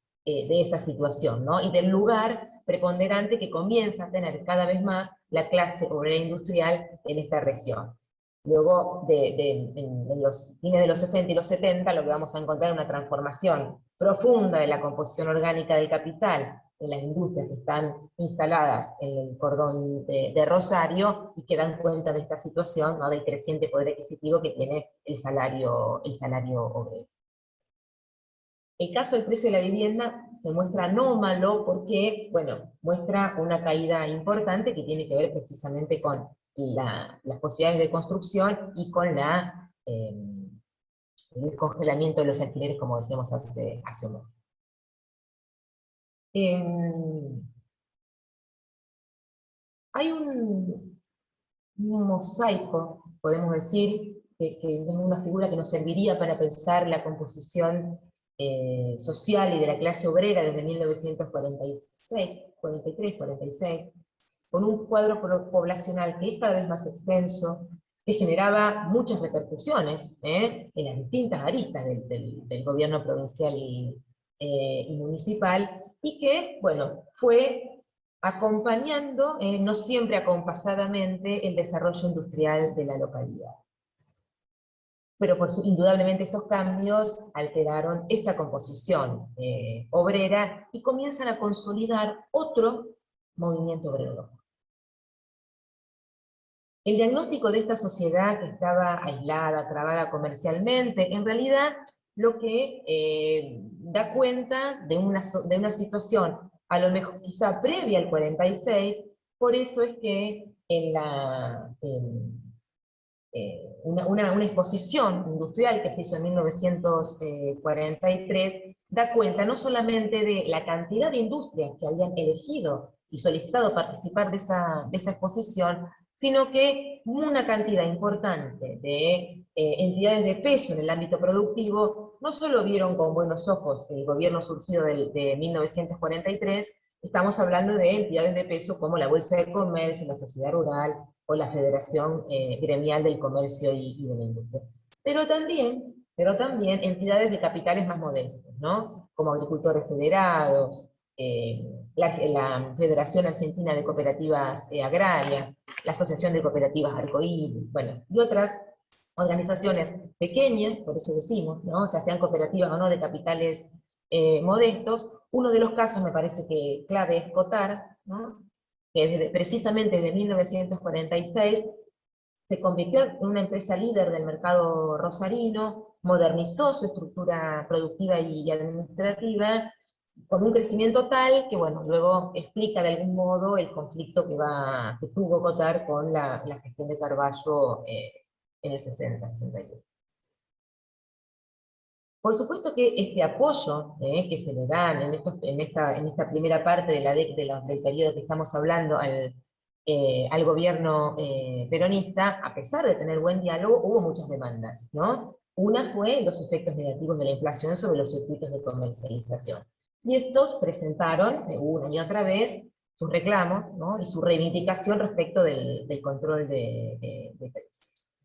situación, ¿no? Y del lugar preponderante que comienza a tener cada vez más la clase obrera industrial en esta región. Luego, en los fines de los 60 y los 70, lo que vamos a encontrar es una transformación profunda de la composición orgánica del capital en las industrias que están instaladas en el cordón de Rosario, y que dan cuenta de esta situación, ¿no?, del creciente poder adquisitivo que tiene el salario obrero. El caso del precio de la vivienda se muestra anómalo porque, bueno, muestra una caída importante que tiene que ver precisamente con las posibilidades de construcción y con el congelamiento de los alquileres, como decíamos hace un momento. Hay un mosaico, podemos decir, que es una figura que nos serviría para pensar la composición social y de la clase obrera desde 1946, 43, 46, con un cuadro poblacional que es cada vez más extenso, que generaba muchas repercusiones en las distintas aristas del gobierno provincial y municipal, y que, bueno, fue acompañando, no siempre acompasadamente, el desarrollo industrial de la localidad. Pero indudablemente estos cambios alteraron esta composición obrera y comienzan a consolidar otro movimiento obrero. El diagnóstico de esta sociedad que estaba aislada, trabada comercialmente, en realidad lo que da cuenta de una situación a lo mejor quizá previa al 46, por eso es que una exposición industrial que se hizo en 1943 da cuenta no solamente de la cantidad de industrias que habían elegido y solicitado participar de esa exposición, sino que una cantidad importante de entidades de peso en el ámbito productivo no solo vieron con buenos ojos el gobierno surgido de 1943, estamos hablando de entidades de peso como la Bolsa de Comercio, la Sociedad Rural o la Federación Gremial del Comercio y de la Industria. Pero también entidades de capitales más modestos, ¿no?, como Agricultores Federados, la Federación Argentina de Cooperativas Agrarias, la Asociación de Cooperativas Arcoíris, bueno, y otras organizaciones pequeñas, por eso decimos, ¿no?, ya sean cooperativas o no de capitales modestos. Uno de los casos me parece que clave es Cotar, ¿no?, que precisamente desde 1946 se convirtió en una empresa líder del mercado rosarino, modernizó su estructura productiva y administrativa, con un crecimiento tal que, bueno, luego explica de algún modo el conflicto que tuvo Cotar con la gestión de Carballo en el 60-61. Por supuesto que este apoyo que se le dan en esta primera parte del periodo que estamos hablando al gobierno peronista, a pesar de tener buen diálogo, hubo muchas demandas, ¿no? Una fue los efectos negativos de la inflación sobre los circuitos de comercialización. Y estos presentaron, una y otra vez, sus reclamos, ¿no? Y su reivindicación respecto del control de precios.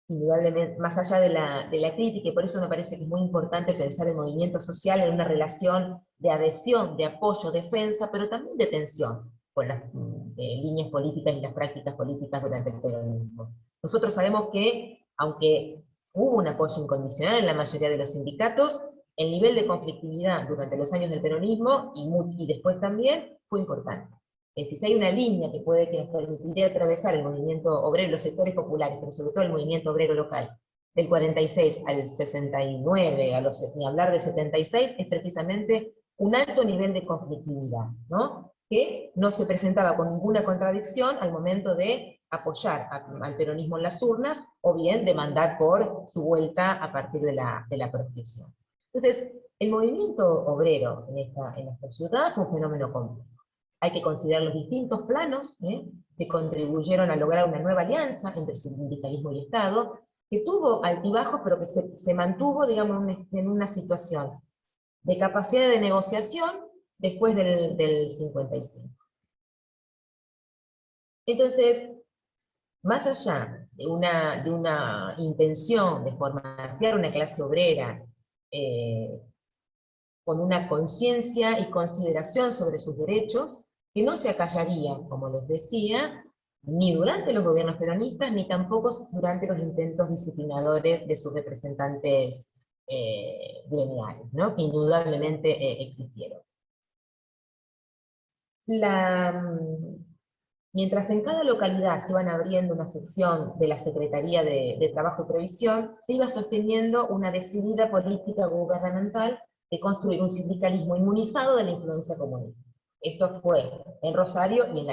Indudablemente, más allá de la crítica, y por eso me parece que es muy importante pensar el movimiento social en una relación de adhesión, de apoyo, defensa, pero también de tensión con las líneas políticas y las prácticas políticas durante el peronismo. Nosotros sabemos que, aunque hubo un apoyo incondicional en la mayoría de los sindicatos, el nivel de conflictividad durante los años del peronismo, y después también, fue importante. Es decir, si hay una línea que nos permitiría atravesar el movimiento obrero, los sectores populares, pero sobre todo el movimiento obrero local, del 46 al 69, ni hablar del 76, es precisamente un alto nivel de conflictividad, ¿no? Que no se presentaba con ninguna contradicción al momento de apoyar al peronismo en las urnas, o bien demandar por su vuelta a partir de la proscripción. Entonces, el movimiento obrero en esta ciudad fue un fenómeno complejo. Hay que considerar los distintos planos que contribuyeron a lograr una nueva alianza entre sindicalismo y Estado, que tuvo altibajos, pero que se mantuvo, digamos, en una situación de capacidad de negociación después del 55. Entonces, más allá de una intención de formatear una clase obrera con una conciencia y consideración sobre sus derechos, que no se acallaría, como les decía, ni durante los gobiernos peronistas, ni tampoco durante los intentos disciplinadores de sus representantes gremiales, ¿no? Que indudablemente existieron. Mientras en cada localidad se iban abriendo una sección de la Secretaría de Trabajo y Previsión, se iba sosteniendo una decidida política gubernamental de construir un sindicalismo inmunizado de la influencia comunista. Esto fue en Rosario y en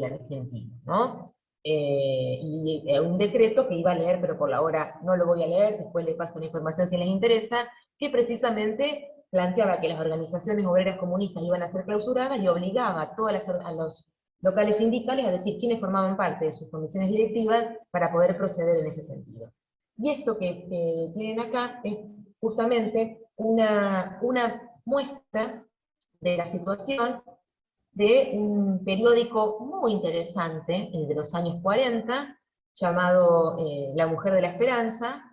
la Argentina, ¿no? Y un decreto que iba a leer, pero por la hora no lo voy a leer, después le paso la información si les interesa, que precisamente planteaba que las organizaciones obreras comunistas iban a ser clausuradas y obligaba a los locales sindicales a decir quiénes formaban parte de sus comisiones directivas para poder proceder en ese sentido. Y esto que tienen acá es justamente una muestra de la situación de un periódico muy interesante, el de los años 40, llamado La Mujer de la Esperanza,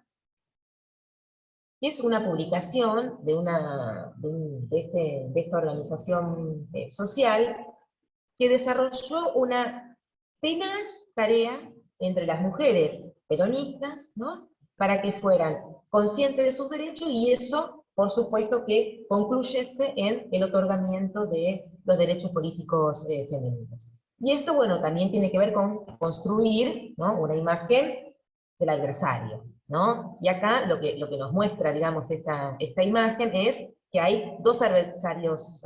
que es una publicación de esta organización social, que desarrolló una tenaz tarea entre las mujeres peronistas, ¿no? Para que fueran conscientes de sus derechos, y eso, por supuesto, que concluyese en el otorgamiento de los derechos políticos femeninos. Y esto, bueno, también tiene que ver con construir, ¿no?, una imagen del adversario, ¿no? Y acá lo que nos muestra, digamos, esta imagen es que hay dos adversarias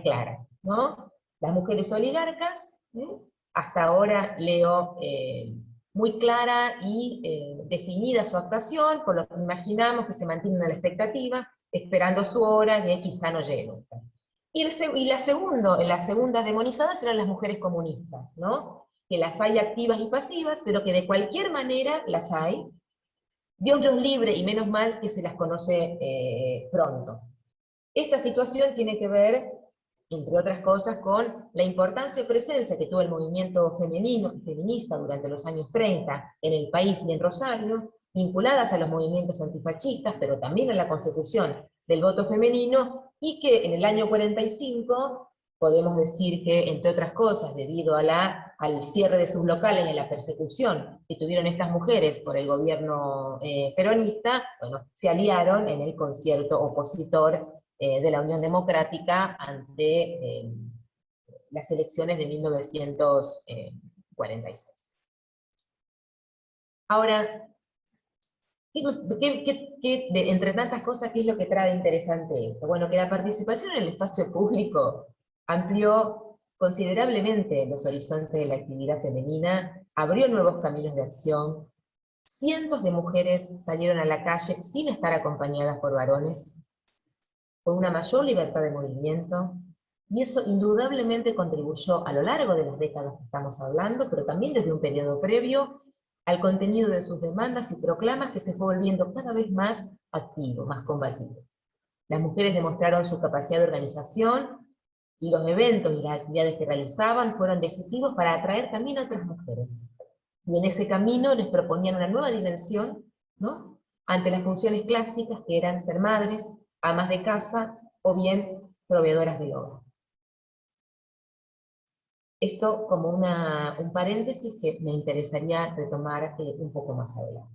claras, ¿no? Las mujeres oligarcas, hasta ahora leo muy clara y definida su actuación, por lo que imaginamos que se mantienen a la expectativa, esperando su hora, que quizá no llegue nunca. Y las segundas demonizadas eran las mujeres comunistas, ¿no? Que las hay activas y pasivas, pero que de cualquier manera las hay. Dios los libre, y menos mal que se las conoce pronto. Esta situación tiene que ver, entre otras cosas, con la importancia y presencia que tuvo el movimiento feminista durante los años 30 en el país y en Rosario, vinculadas a los movimientos antifascistas, pero también a la consecución del voto femenino, y que en el año 45, podemos decir que, entre otras cosas, debido al cierre de sus locales y a la persecución que tuvieron estas mujeres por el gobierno peronista, bueno, se aliaron en el concierto opositor de la Unión Democrática ante las elecciones de 1946. Ahora, entre tantas cosas, ¿qué es lo que trae interesante esto? Bueno, que la participación en el espacio público amplió considerablemente los horizontes de la actividad femenina, abrió nuevos caminos de acción, cientos de mujeres salieron a la calle sin estar acompañadas por varones, con una mayor libertad de movimiento, y eso indudablemente contribuyó a lo largo de las décadas que estamos hablando, pero también desde un periodo previo, al contenido de sus demandas y proclamas, que se fue volviendo cada vez más activo, más combativo. Las mujeres demostraron su capacidad de organización y los eventos y las actividades que realizaban fueron decisivos para atraer también a otras mujeres. Y en ese camino les proponían una nueva dimensión, ¿no?, ante las funciones clásicas que eran ser madres, amas de casa o bien proveedoras del hogar. Esto como un paréntesis que me interesaría retomar un poco más adelante.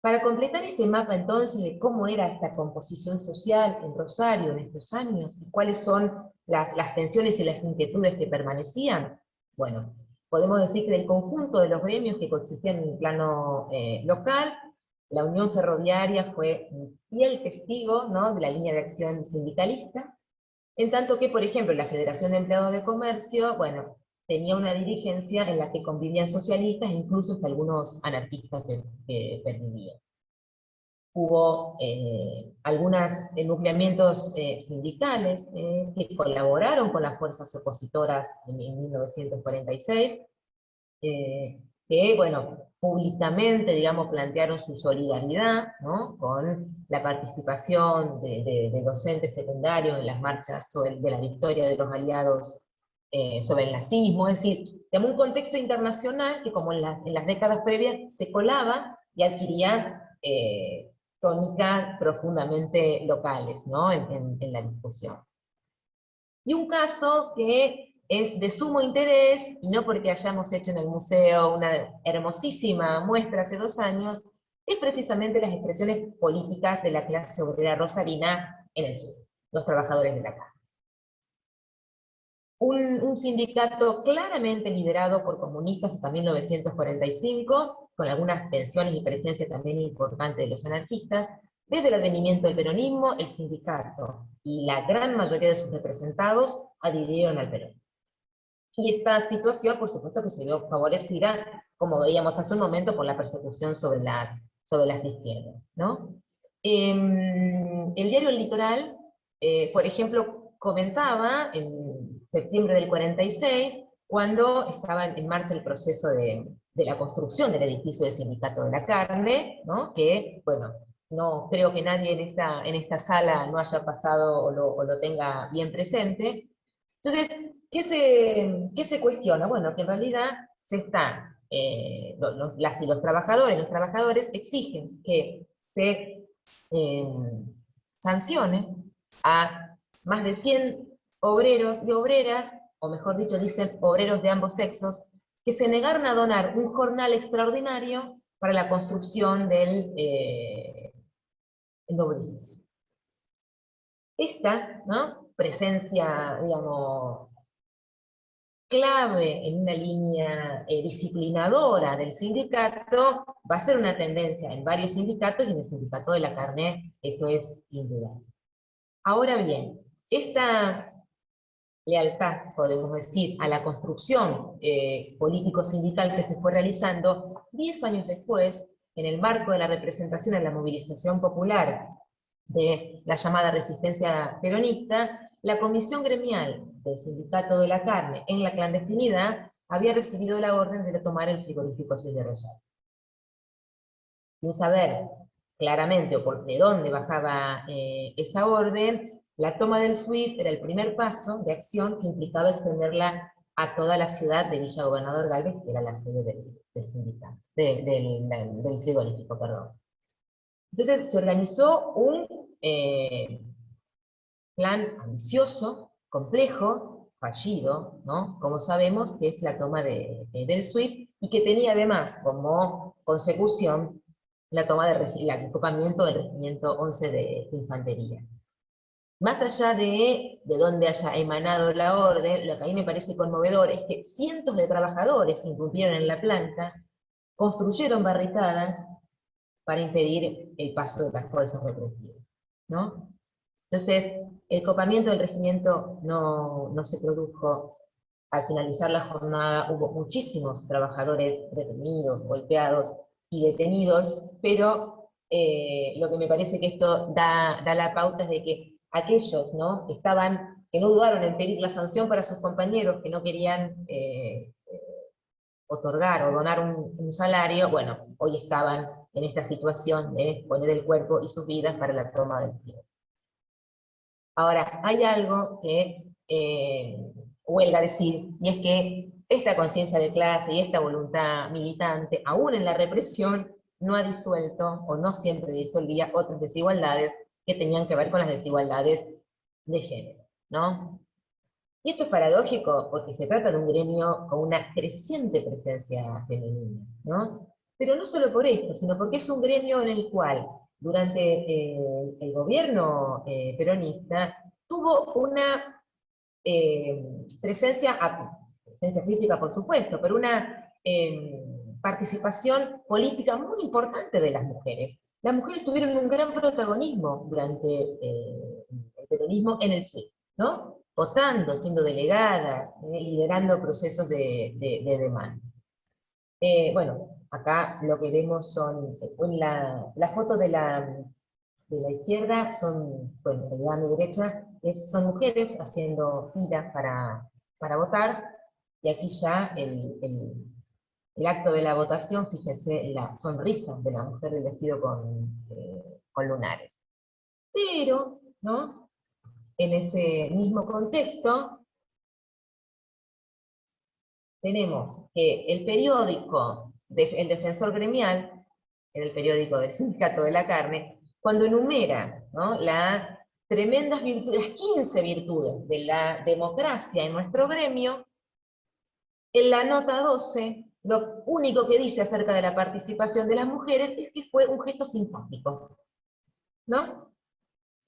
Para completar este mapa entonces de cómo era esta composición social en Rosario en estos años, y cuáles son las tensiones y las inquietudes que permanecían, bueno, podemos decir que del conjunto de los gremios que coexistían en el plano local, la Unión Ferroviaria fue un fiel testigo, ¿no?, de la línea de acción sindicalista, en tanto que, por ejemplo, la Federación de Empleados de Comercio, bueno, tenía una dirigencia en la que convivían socialistas e incluso hasta algunos anarquistas que pervivían. Hubo algunos enucleamientos sindicales que colaboraron con las fuerzas opositoras en 1946, que, bueno, públicamente, digamos, plantearon su solidaridad, ¿no?, con la participación de docentes secundarios en las marchas de la victoria de los aliados sobre el nazismo, es decir, de un contexto internacional que, como en las décadas previas, se colaba y adquiría tónicas profundamente locales, ¿no?, en la discusión. Y un caso que es de sumo interés, y no porque hayamos hecho en el museo una hermosísima muestra hace 2 años, es precisamente las expresiones políticas de la clase obrera rosarina en el sur, los trabajadores de la carne. Un sindicato claramente liderado por comunistas hasta 1945, con algunas tensiones y presencia también importante de los anarquistas. Desde el advenimiento del peronismo, el sindicato y la gran mayoría de sus representados adhirieron al Perón. Y esta situación, por supuesto, que se vio favorecida, como veíamos hace un momento, por la persecución sobre las izquierdas, ¿no? El diario El Litoral, por ejemplo, comentaba en septiembre del 46, cuando estaba en marcha el proceso de la construcción del edificio del Sindicato de la Carne, ¿no?, que, bueno, no creo que nadie en esta sala no haya pasado o lo tenga bien presente. Entonces, ¿qué se cuestiona? Bueno, que en realidad las y los trabajadores exigen que se sancione a más de 100 obreros y obreras, o mejor dicho, dicen obreros de ambos sexos, que se negaron a donar un jornal extraordinario para la construcción del nuevo edificio. Esta, ¿no?, presencia, digamos, clave en una línea disciplinadora del sindicato, va a ser una tendencia en varios sindicatos, y en el Sindicato de la Carne esto es indudable. Ahora bien, esta lealtad, podemos decir, a la construcción político-sindical que se fue realizando 10 años después, en el marco de la representación en la movilización popular de la llamada resistencia peronista, la comisión gremial del Sindicato de la Carne en la clandestinidad había recibido la orden de tomar el frigorífico Suiz de Rosario. Sin saber claramente o de dónde bajaba esa orden, la toma del SWIFT era el primer paso de acción que implicaba extenderla a toda la ciudad de Villa Gobernador Galvez, que era la sede del sindicato, del frigorífico, perdón. Entonces se organizó un plan ambicioso, complejo, fallido, ¿no?, como sabemos, que es la toma del SWIFT, y que tenía además como consecución la toma el ocupamiento del Regimiento 11 de Infantería. Más allá de dónde haya emanado la orden, lo que a mí me parece conmovedor es que cientos de trabajadores que irrumpieron en la planta construyeron barricadas para impedir el paso de las fuerzas represivas, ¿no? Entonces, el copamiento del regimiento no se produjo. Al finalizar la jornada hubo muchísimos trabajadores detenidos, golpeados y detenidos, pero lo que me parece que esto da la pauta es de que aquellos, ¿no?, que no dudaron en pedir la sanción para sus compañeros, que no querían otorgar o donar un salario, bueno, hoy estaban en esta situación de poner el cuerpo y sus vidas para la toma del poder. Ahora, hay algo que huelga decir, y es que esta conciencia de clase y esta voluntad militante, aún en la represión, no ha disuelto, o no siempre disolvía, otras desigualdades que tenían que ver con las desigualdades de género, ¿no? Y esto es paradójico porque se trata de un gremio con una creciente presencia femenina, ¿no? Pero no solo por esto, sino porque es un gremio en el cual, durante el gobierno peronista, tuvo una presencia física por supuesto, pero una participación política muy importante de las mujeres. Las mujeres tuvieron un gran protagonismo durante el peronismo en el SWIFT, ¿no? Votando, siendo delegadas, liderando procesos de demanda. Bueno, acá lo que vemos son, la foto de la izquierda son, bueno, de la derecha, son mujeres haciendo fila para votar, y aquí ya el acto de la votación, fíjense la sonrisa de la mujer del vestido con lunares. Pero, ¿no?, en ese mismo contexto, tenemos que el periódico, el Defensor Gremial, el periódico del Sindicato de la Carne, cuando enumera, ¿no?, las tremendas virtudes, las 15 virtudes de la democracia en nuestro gremio, en la nota 12, lo único que dice acerca de la participación de las mujeres es que fue un gesto simpático, ¿no?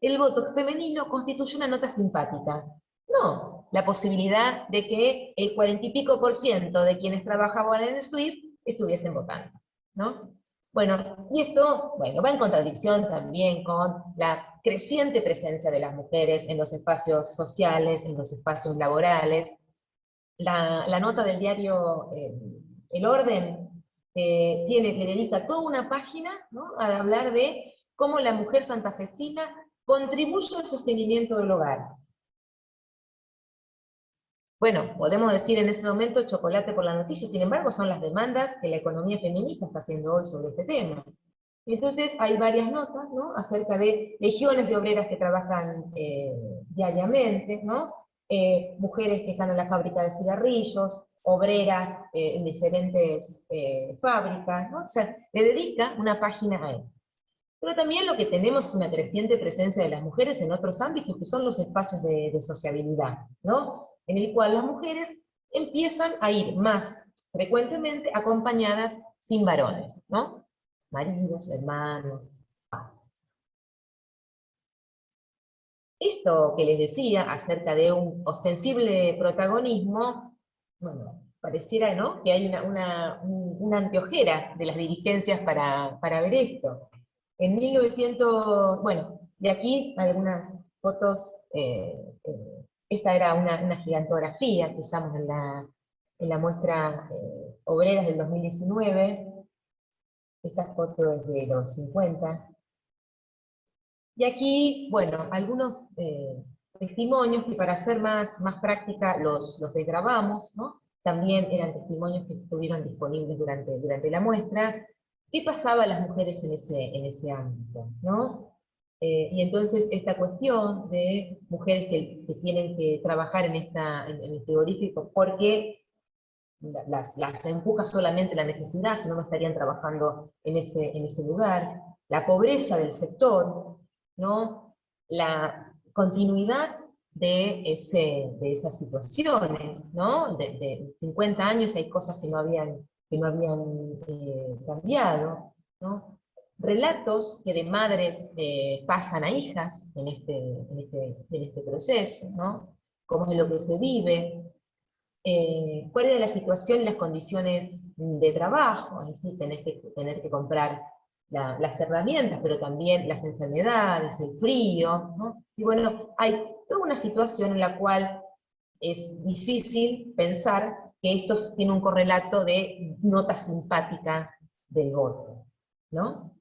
El voto femenino constituye una nota simpática. No, la posibilidad de que el 40 y pico % de quienes trabajaban en el SWIFT estuviesen votando, ¿no? Bueno, y esto, bueno, va en contradicción también con la creciente presencia de las mujeres en los espacios sociales, en los espacios laborales. La nota del diario El Orden le dedica toda una página, ¿no?, a hablar de cómo la mujer santafesina contribuye al sostenimiento del hogar. Bueno, podemos decir en ese momento chocolate por la noticia, sin embargo son las demandas que la economía feminista está haciendo hoy sobre este tema. Entonces hay varias notas, ¿no?, acerca de legiones de obreras que trabajan diariamente, ¿no?, mujeres que están en la fábrica de cigarrillos, obreras en diferentes fábricas, ¿no? O sea, le dedica una página a él. Pero también lo que tenemos es una creciente presencia de las mujeres en otros ámbitos, que son los espacios de sociabilidad, ¿no?, en el cual las mujeres empiezan a ir más frecuentemente acompañadas sin varones, ¿no?, maridos, hermanos, padres. Esto que les decía acerca de un ostensible protagonismo, bueno, pareciera, ¿no?, que hay una anteojera de las dirigencias para ver esto. En 1900, bueno, de aquí algunas fotos, esta era una gigantografía que usamos en la muestra Obreras del 2019, esta foto es de los 50, y aquí, bueno, algunos testimonios que para hacer más práctica los desgrabamos, ¿no? También eran testimonios que estuvieron disponibles durante la muestra. ¿Qué pasaba a las mujeres en ese ámbito, ¿no? Y entonces esta cuestión de mujeres que tienen que trabajar en el frigorífico porque las empuja solamente la necesidad, si no estarían trabajando en ese lugar, la pobreza del sector, ¿no?, la continuidad de esas situaciones, ¿no?, de 50 años hay cosas que no habían cambiado, ¿no?, relatos que de madres pasan a hijas en este proceso, ¿no?, cómo es lo que se vive, cuál era la situación y las condiciones de trabajo, es decir, tener que comprar las herramientas, pero también las enfermedades, el frío, ¿no? Y bueno, hay toda una situación en la cual es difícil pensar que esto tiene un correlato de nota simpática del voto, ¿no?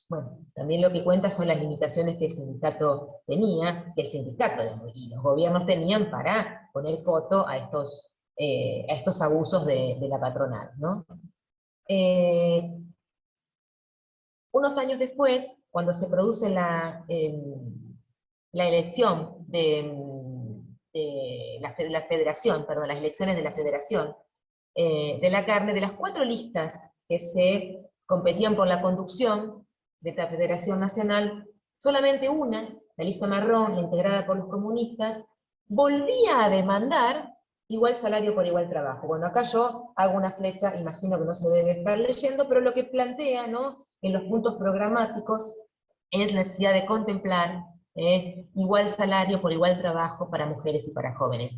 Bueno, también lo que cuenta son las limitaciones que el sindicato tenía, que el sindicato y los gobiernos tenían para poner coto a estos abusos de la patronal, ¿no? Unos años después, cuando se produce la elección de la federación, perdón, las elecciones de la Federación de la Carne, de las 4 listas que se competían por la conducción de esta Federación Nacional, solamente una, la lista marrón, integrada por los comunistas, volvía a demandar igual salario por igual trabajo. Bueno, acá yo hago una flecha, imagino que no se debe estar leyendo, pero lo que plantea, ¿no?, en los puntos programáticos es la necesidad de contemplar igual salario por igual trabajo para mujeres y para jóvenes.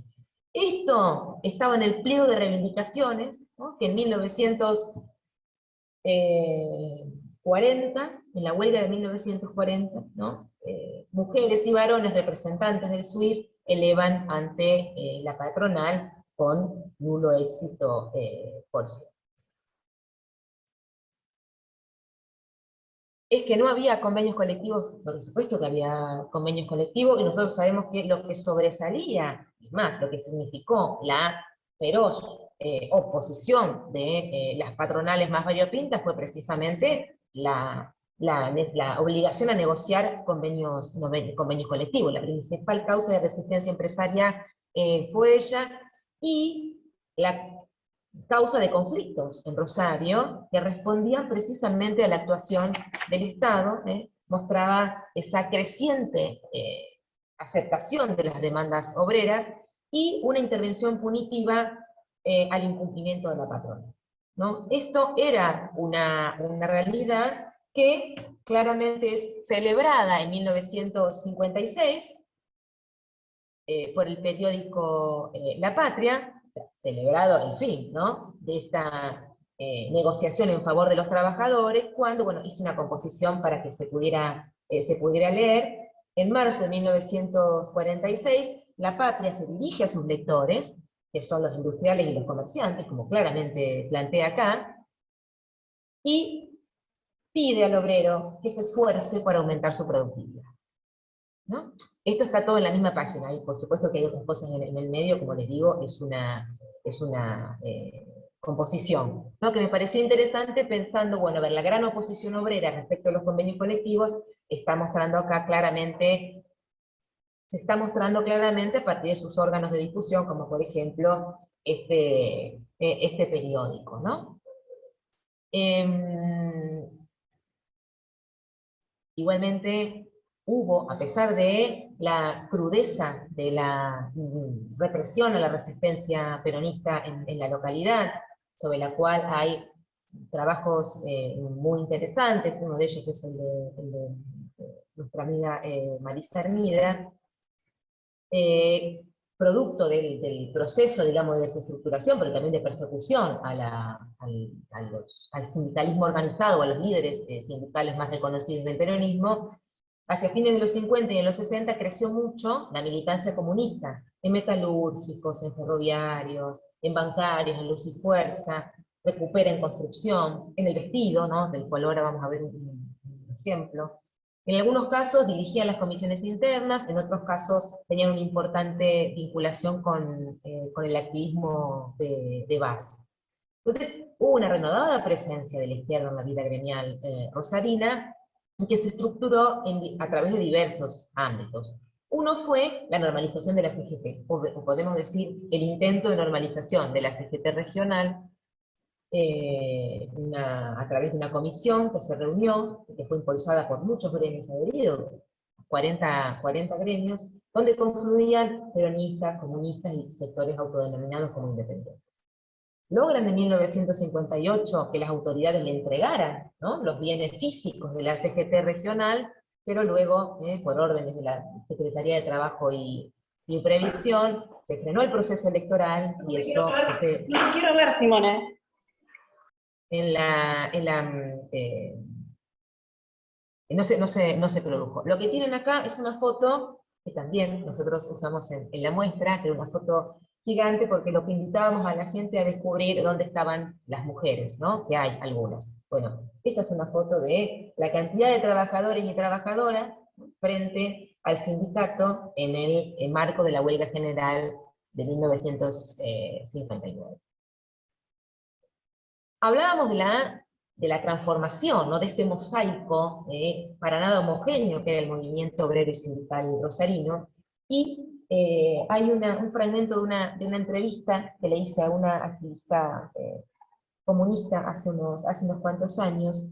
Esto estaba en el pliego de reivindicaciones, ¿no?, que en 1940, en la huelga de 1940, ¿no?, mujeres y varones representantes del SUIR elevan ante la patronal con nulo éxito, por cierto. Es que no había convenios colectivos, por supuesto que había convenios colectivos, y nosotros sabemos que lo que sobresalía, es más, lo que significó la feroz oposición de las patronales más variopintas fue precisamente la obligación a negociar convenios colectivos. La principal causa de resistencia empresaria fue ella, y la causa de conflictos en Rosario, que respondían precisamente a la actuación del Estado, mostraba esa creciente aceptación de las demandas obreras, y una intervención punitiva al incumplimiento de la patrona, ¿no? Esto era una realidad que claramente es celebrada en 1956 por el periódico La Patria, celebrado el fin, ¿no?, de esta negociación en favor de los trabajadores, cuando, bueno, hizo una composición para que se pudiera leer. En marzo de 1946, La Patria se dirige a sus lectores, que son los industriales y los comerciantes, como claramente plantea acá, y pide al obrero que se esfuerce por aumentar su productividad, ¿no? Esto está todo en la misma página, y por supuesto que hay otras cosas en el medio, como les digo, es una composición, ¿no?, que me pareció interesante pensando, bueno, a ver, la gran oposición obrera respecto a los convenios colectivos se está mostrando claramente a partir de sus órganos de difusión, como por ejemplo este periódico, ¿no? Igualmente hubo, a pesar de la crudeza de la represión a la resistencia peronista en la localidad, sobre la cual hay trabajos muy interesantes, uno de ellos es el de nuestra amiga Marisa Hermida, producto del proceso, digamos, de desestructuración, pero también de persecución al sindicalismo organizado, a los líderes sindicales más reconocidos del peronismo. Hacia fines de los 50 y en los 60 creció mucho la militancia comunista, en metalúrgicos, en ferroviarios, en bancarios, en Luz y Fuerza, recupera en construcción, en el vestido, ¿no?, del cual ahora vamos a ver un ejemplo. En algunos casos dirigían las comisiones internas, en otros casos tenían una importante vinculación con el activismo de base. Entonces hubo una renovada presencia de la izquierda en la vida gremial rosarina, y que se estructuró a través de diversos ámbitos. Uno fue la normalización de la CGT, o podemos decir el intento de normalización de la CGT regional, a través de una comisión que se reunió, que fue impulsada por muchos gremios adheridos, 40 gremios, donde confluían peronistas, comunistas y sectores autodenominados como independientes. Logran en 1958 que las autoridades le entregaran, ¿no?, los bienes físicos de la CGT regional, pero luego, por órdenes de la Secretaría de Trabajo y Previsión, se frenó el proceso electoral, y eso... No quiero ver, Simone. No se produjo. Lo que tienen acá es una foto que también nosotros usamos en la muestra, que era una foto gigante, porque lo que invitábamos a la gente a descubrir dónde estaban las mujeres, ¿no?, que hay algunas. Bueno, esta es una foto de la cantidad de trabajadores y trabajadoras frente al sindicato en el marco de la huelga general de 1959. Hablábamos de la transformación, ¿no?, de este mosaico para nada homogéneo que era el movimiento obrero y sindical rosarino, y hay un fragmento de una entrevista que le hice a una activista comunista hace unos cuantos años,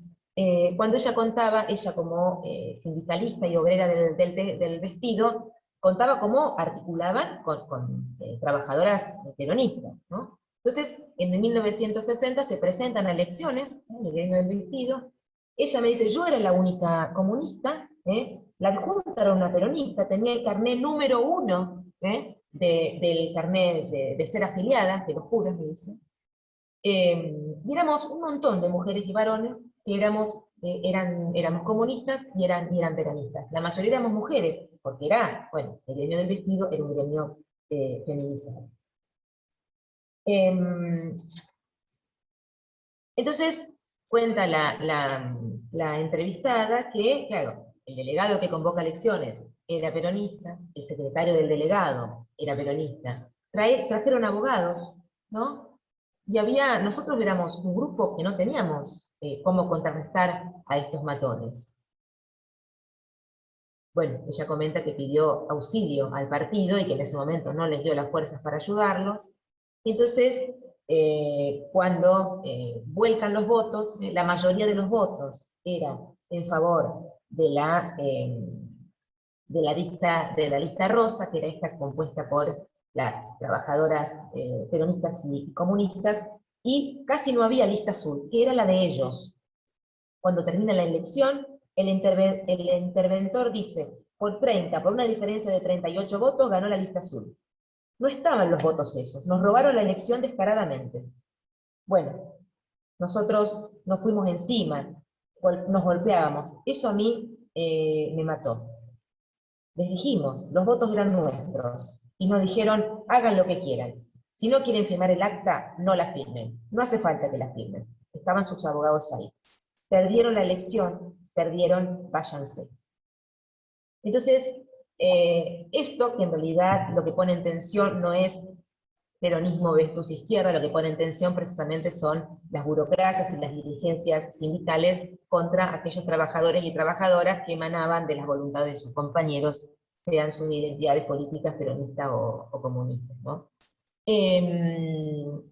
cuando ella contaba, ella como sindicalista y obrera del vestido, contaba cómo articulaban con trabajadoras peronistas, ¿no? Entonces, en 1960 se presentan a elecciones, en el gremio del vestido. Ella me dice, yo era la única comunista, la adjunta era una peronista, tenía el carné número 1 del carné de ser afiliada, te lo juro, me dice. Y éramos un montón de mujeres y varones que éramos comunistas y eran peronistas. La mayoría éramos mujeres, porque era, bueno, el gremio del vestido era un gremio feminizado. Entonces, cuenta la entrevistada que, claro, el delegado que convoca elecciones era peronista, el secretario del delegado era peronista, trajeron abogados, ¿no? Y nosotros éramos un grupo que no teníamos cómo contrarrestar a estos matones. Bueno, ella comenta que pidió auxilio al partido y que en ese momento no les dio las fuerzas para ayudarlos. Y entonces, cuando vuelcan los votos, la mayoría de los votos era en favor de la lista rosa, que era esta compuesta por las trabajadoras peronistas y comunistas, y casi no había lista azul, que era la de ellos. Cuando termina la elección, el interventor dice, por una diferencia de 38 votos, ganó la lista azul. No estaban los votos esos, nos robaron la elección descaradamente. Bueno, nosotros nos fuimos encima, nos golpeábamos. Eso a mí me mató. Les dijimos, los votos eran nuestros, y nos dijeron, hagan lo que quieran. Si no quieren firmar el acta, no la firmen. No hace falta que la firmen. Estaban sus abogados ahí. Perdieron la elección, perdieron, váyanse. Entonces, esto que en realidad lo que pone en tensión no es peronismo versus izquierda, lo que pone en tensión precisamente son las burocracias y las dirigencias sindicales contra aquellos trabajadores y trabajadoras que emanaban de las voluntades de sus compañeros, sean sus identidades políticas peronistas o comunistas, ¿no? En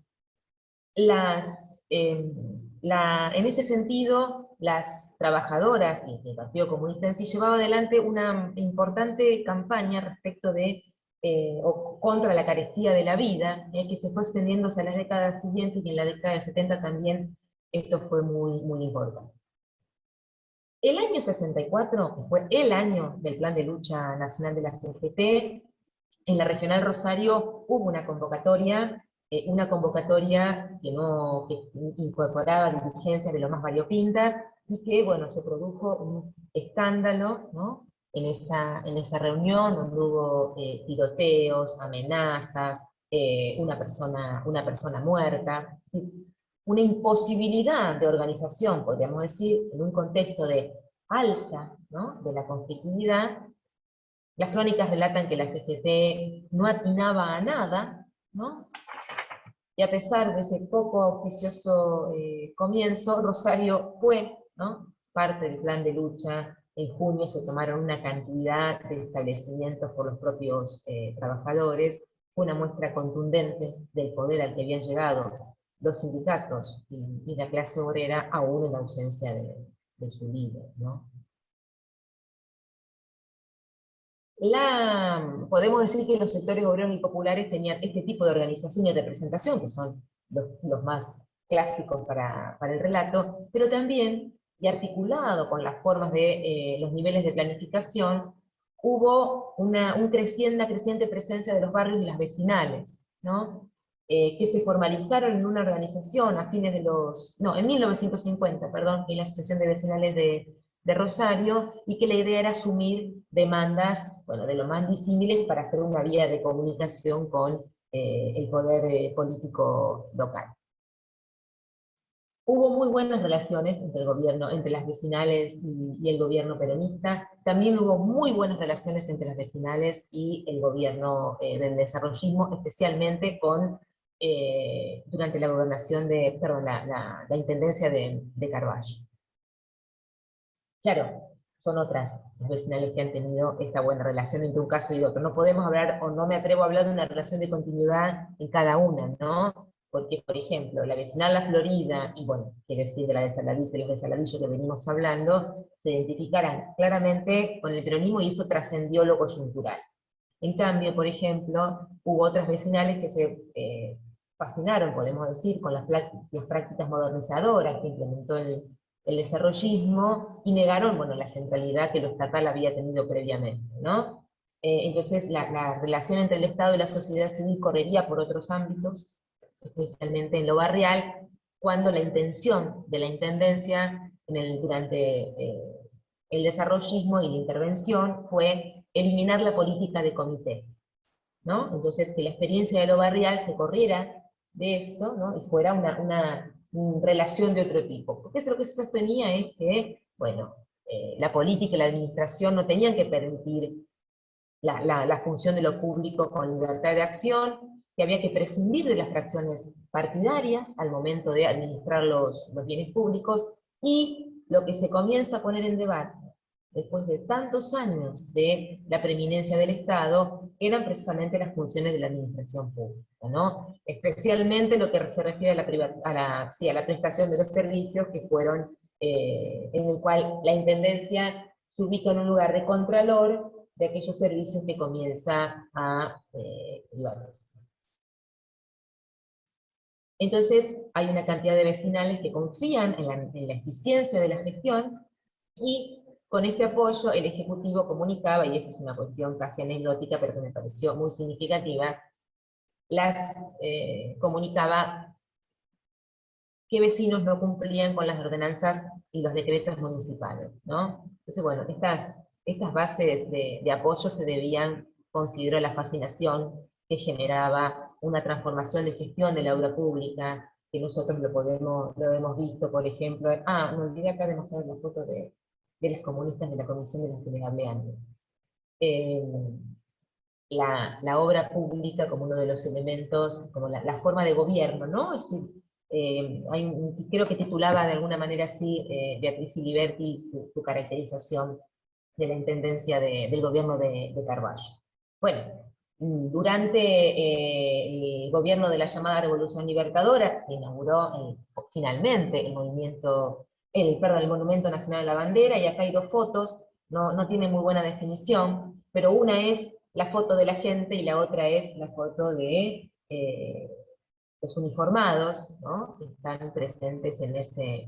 este sentido, las trabajadoras y el Partido Comunista en sí llevaba adelante una importante campaña respecto de o contra la carestía de la vida, que se fue extendiendo hacia las décadas siguientes, y en la década del 70 también esto fue muy, muy importante. El año 64, que fue el año del Plan de Lucha Nacional de la CGT, en la Regional Rosario hubo una convocatoria que incorporaba dirigencias de lo más variopintas, y que, bueno, se produjo un escándalo, ¿no?, en esa reunión, donde hubo tiroteos, amenazas, una persona muerta, ¿sí? Una imposibilidad de organización, podríamos decir, en un contexto de alza, ¿no?, de la conflictividad. Las crónicas relatan que la CGT no atinaba a nada, ¿no? Y a pesar de ese poco auspicioso comienzo, Rosario fue, ¿no?, parte del plan de lucha. En junio se tomaron una cantidad de establecimientos por los propios trabajadores. Fue una muestra contundente del poder al que habían llegado los sindicatos y la clase obrera, aún en la ausencia de su líder, ¿no? Podemos decir que los sectores obreros y populares tenían este tipo de organización y representación, que son los más clásicos para el relato, pero también, y articulado con las formas de los niveles de planificación, hubo una creciente presencia de los barrios y las vecinales, ¿no? Que se formalizaron en una organización en 1950, perdón, en la Asociación de Vecinales de Rosario, y que la idea era asumir demandas, bueno, de lo más disímiles para hacer una vía de comunicación con el poder político local. Hubo muy buenas relaciones entre las vecinales y el gobierno peronista. También hubo muy buenas relaciones entre las vecinales y el gobierno del desarrollismo, especialmente durante la gobernación la intendencia de Carballo. Claro, son otras las vecinales que han tenido esta buena relación entre un caso y otro. No podemos hablar, o no me atrevo a hablar de una relación de continuidad en cada una, ¿no? Porque, por ejemplo, la vecinal La Florida, y bueno, quiere decir de la de Saladillo, de los de Saladillo que venimos hablando, se identificarán claramente con el peronismo y eso trascendió lo coyuntural. En cambio, por ejemplo, hubo otras vecinales que se fascinaron, podemos decir, con las prácticas modernizadoras que implementó el desarrollismo, y negaron, bueno, la centralidad que lo estatal había tenido previamente, ¿no? Entonces, la relación entre el Estado y la sociedad civil correría por otros ámbitos, especialmente en lo barrial, cuando la intención de la Intendencia durante el desarrollismo y la intervención fue eliminar la política de comité, ¿no? Entonces, que la experiencia de lo barrial se corriera de esto, ¿no? Y fuera una relación de otro tipo. Porque eso lo que se sostenía es que, bueno, la política y la administración no tenían que permitir la función de lo público con libertad de acción, que había que prescindir de las fracciones partidarias al momento de administrar los bienes públicos, y lo que se comienza a poner en debate después de tantos años de la preeminencia del Estado, eran precisamente las funciones de la administración pública, ¿no? Especialmente lo que se refiere a la prestación de los servicios, que fueron, en el cual la Intendencia se ubica en un lugar de contralor de aquellos servicios que comienza a privatizar. Entonces, hay una cantidad de vecinales que confían en la eficiencia de la gestión, y con este apoyo el Ejecutivo comunicaba, y esto es una cuestión casi anecdótica, pero que me pareció muy significativa, comunicaba qué vecinos no cumplían con las ordenanzas y los decretos municipales, ¿no? Entonces, bueno, estas bases de apoyo se debían, considero, a la fascinación que generaba una transformación de gestión de la obra pública, que nosotros lo hemos visto, por ejemplo, me olvidé acá de mostrar la foto de las comunistas de la comisión de las que les hablé antes. La obra pública como uno de los elementos, como la forma de gobierno, ¿no? Es decir, creo que titulaba de alguna manera así Beatriz Filiberti su caracterización de la intendencia del gobierno de Carballo. Bueno, durante el gobierno de la llamada Revolución Libertadora se inauguró finalmente el Monumento Nacional a la Bandera, y acá hay dos fotos, no tiene muy buena definición, pero una es la foto de la gente y la otra es la foto de los uniformados, ¿no?, que están presentes en ese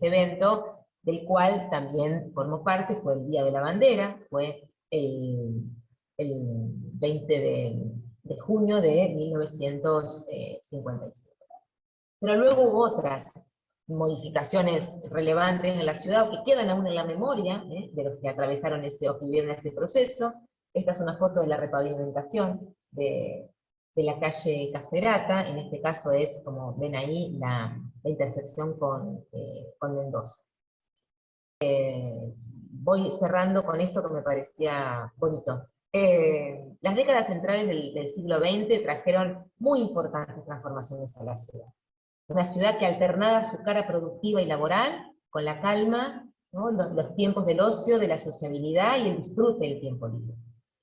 evento, del cual también formó parte. Fue el Día de la Bandera, fue el 20 de junio de 1957. Pero luego hubo otras modificaciones relevantes en la ciudad, que quedan aún en la memoria de los que atravesaron o que vivieron ese proceso. Esta es una foto de la repavimentación de la calle Casperata. En este caso es, como ven ahí, la intersección con Mendoza. Voy cerrando con esto que me parecía bonito. Las décadas centrales del siglo XX trajeron muy importantes transformaciones a la ciudad. Una ciudad que alternaba su cara productiva y laboral con la calma, ¿no?, los tiempos del ocio, de la sociabilidad y el disfrute del tiempo libre.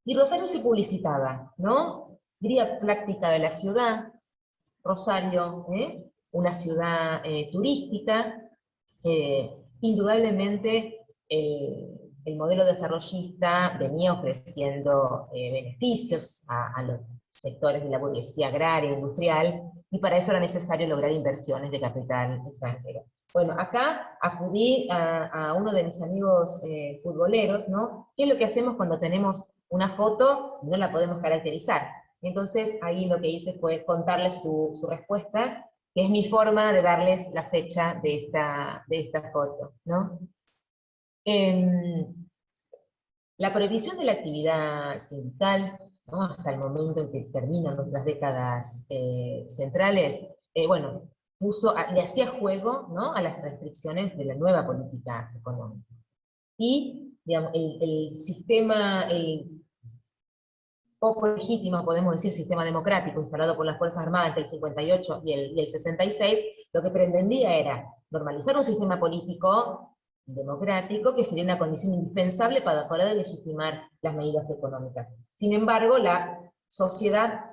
Y Rosario se publicitaba, ¿no? Diría práctica de la ciudad, Rosario, una ciudad turística. Indudablemente el modelo desarrollista venía ofreciendo beneficios a los sectores de la burguesía agraria e industrial, y para eso era necesario lograr inversiones de capital extranjero. Bueno, acá acudí a uno de mis amigos futboleros, ¿no? ¿Qué es lo que hacemos cuando tenemos una foto y no la podemos caracterizar? Entonces ahí lo que hice fue contarles su respuesta, que es mi forma de darles la fecha de esta foto, ¿no? La prohibición de la actividad sindical, ¿no?, hasta el momento en que terminan nuestras décadas centrales, bueno, le hacía juego, ¿no?, a las restricciones de la nueva política económica. Y, digamos, el sistema, poco legítimo, podemos decir, sistema democrático instalado por las Fuerzas Armadas entre el 58 y el 66, lo que pretendía era normalizar un sistema político democrático, que sería una condición indispensable para poder legitimar las medidas económicas. Sin embargo, la sociedad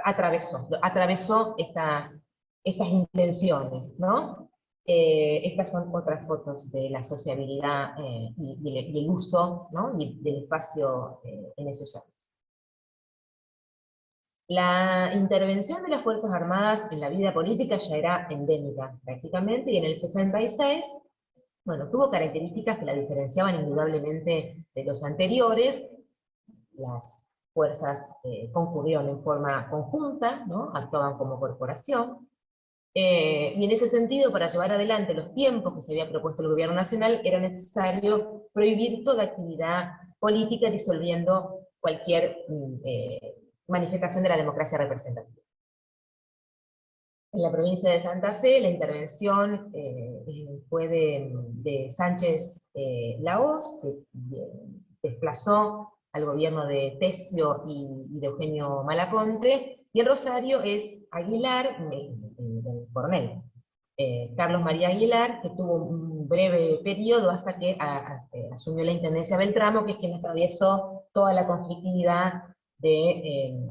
atravesó estas intenciones, ¿no? Estas son otras fotos de la sociabilidad y el uso, ¿no?, del espacio en esos años. La intervención de las Fuerzas Armadas en la vida política ya era endémica prácticamente, y en el 66, bueno, tuvo características que la diferenciaban indudablemente de los anteriores. Las fuerzas concurrieron en forma conjunta, ¿no?, actuaban como corporación, y en ese sentido, para llevar adelante los tiempos que se había propuesto el gobierno nacional, era necesario prohibir toda actividad política, disolviendo cualquier manifestación de la democracia representativa. En la provincia de Santa Fe, la intervención fue de Sánchez Lahoz, que desplazó al gobierno de Tesio y de Eugenio Malaconte, y en Rosario es Aguilar, del coronel Carlos María Aguilar, que tuvo un breve periodo hasta que asumió la intendencia Beltramo, que es quien atravesó toda la conflictividad de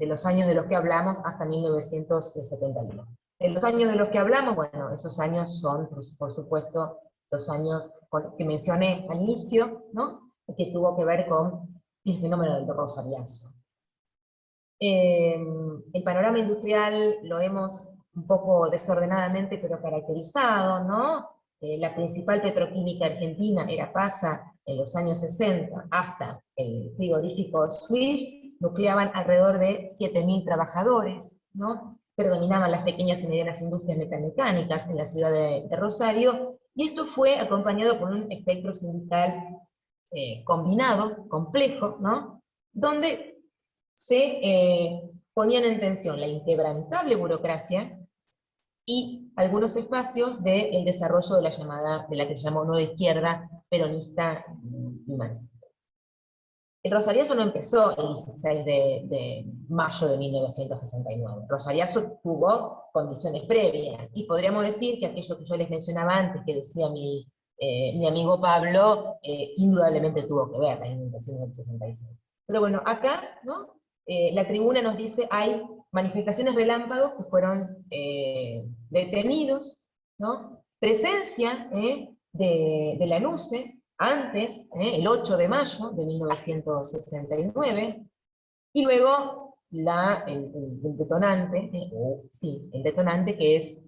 los años de los que hablamos hasta 1971. En los años de los que hablamos, bueno, esos años son, por supuesto, los años que mencioné al inicio, ¿no?, que tuvo que ver con el fenómeno del rosariazo. El panorama industrial lo hemos un poco desordenadamente, pero caracterizado, ¿no? La principal petroquímica argentina era PASA en los años 60, hasta el frigorífico Swift, nucleaban alrededor de 7.000 trabajadores, ¿no? Predominaban las pequeñas y medianas industrias metalmecánicas en la ciudad de Rosario, y esto fue acompañado por un espectro sindical combinado, complejo, ¿no?, donde se ponían en tensión la inquebrantable burocracia y algunos espacios del desarrollo de la que se llamó nueva izquierda peronista y marxista. El rosariazo no empezó el 16 de mayo de 1969. El rosariazo tuvo condiciones previas, y podríamos decir que aquello que yo les mencionaba antes, que decía mi amigo Pablo, indudablemente tuvo que ver la inundación del 66. Pero bueno, acá, ¿no?, la tribuna nos dice hay manifestaciones relámpagos que fueron detenidos, ¿no?, presencia de la NUCE, antes, el 8 de mayo de 1969, y luego el detonante, el detonante, que es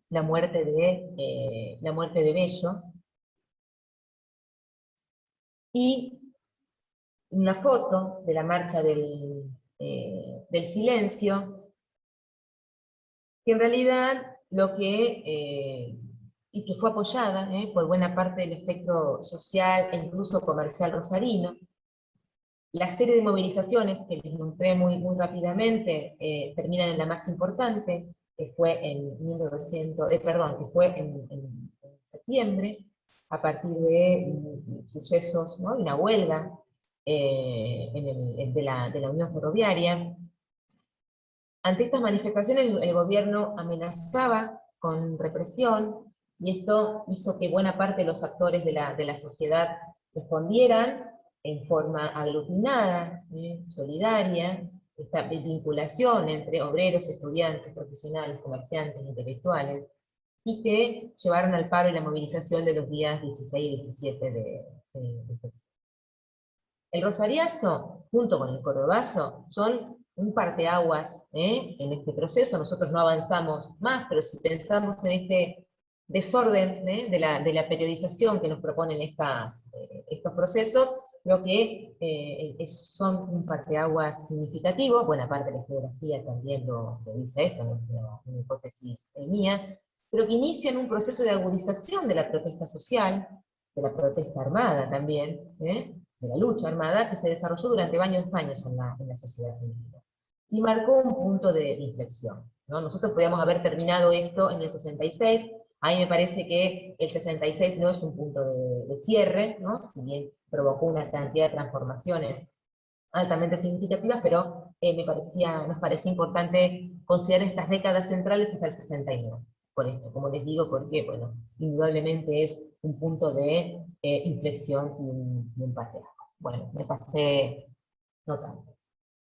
la muerte de Bello, y una foto de la marcha del silencio, que en realidad y que fue apoyada por buena parte del espectro social e incluso comercial rosarino. La serie de movilizaciones que les mostré muy rápidamente terminan en la más importante, que fue en septiembre, a partir de sucesos, ¿no?, una huelga de la Unión Ferroviaria. Ante estas manifestaciones el gobierno amenazaba con represión, y esto hizo que buena parte de los actores de la sociedad respondieran en forma aglutinada, solidaria. Esta vinculación entre obreros, estudiantes, profesionales, comerciantes, intelectuales, y que llevaron al paro y la movilización de los días 16 y 17 de septiembre. El rosariazo, junto con el cordobazo, son un parteaguas en este proceso. Nosotros no avanzamos más, pero si pensamos en este desorden de la periodización que nos proponen estos procesos, creo que son un parteaguas significativo. Buena parte de la geografía también lo dice esto, no es una hipótesis mía, pero que inician un proceso de agudización de la protesta social, de la protesta armada también, de la lucha armada, que se desarrolló durante varios años en la sociedad argentina, y marcó un punto de inflexión, ¿no? Nosotros podíamos haber terminado esto en el 66, a mí me parece que el 66 no es un punto de cierre, ¿no?, si bien provocó una cantidad de transformaciones altamente significativas, pero nos parecía importante considerar estas décadas centrales hasta el 69. por esto, como les digo, porque, bueno, indudablemente es un punto de inflexión y un parteaguas. Bueno, me pasé no tanto.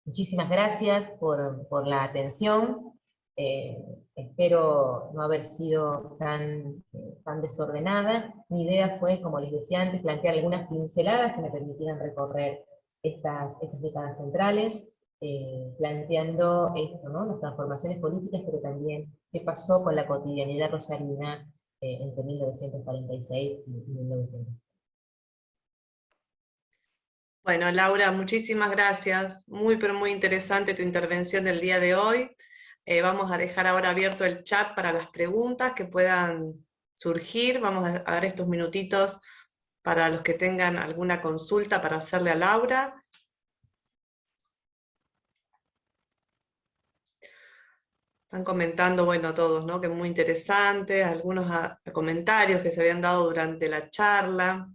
Muchísimas gracias por la atención. Espero no haber sido tan desordenada. Mi idea fue, como les decía antes, plantear algunas pinceladas que me permitieran recorrer estas décadas centrales, planteando esto, ¿no? Las transformaciones políticas, pero también qué pasó con la cotidianidad rosarina entre 1946 y 1900. Bueno, Laura, muchísimas gracias. Muy, pero muy interesante tu intervención del día de hoy. Vamos a dejar ahora abierto el chat para las preguntas que puedan surgir. Vamos a dar estos minutitos para los que tengan alguna consulta para hacerle a Laura. Están comentando, bueno, todos, ¿no? Que es muy interesante, algunos comentarios que se habían dado durante la charla.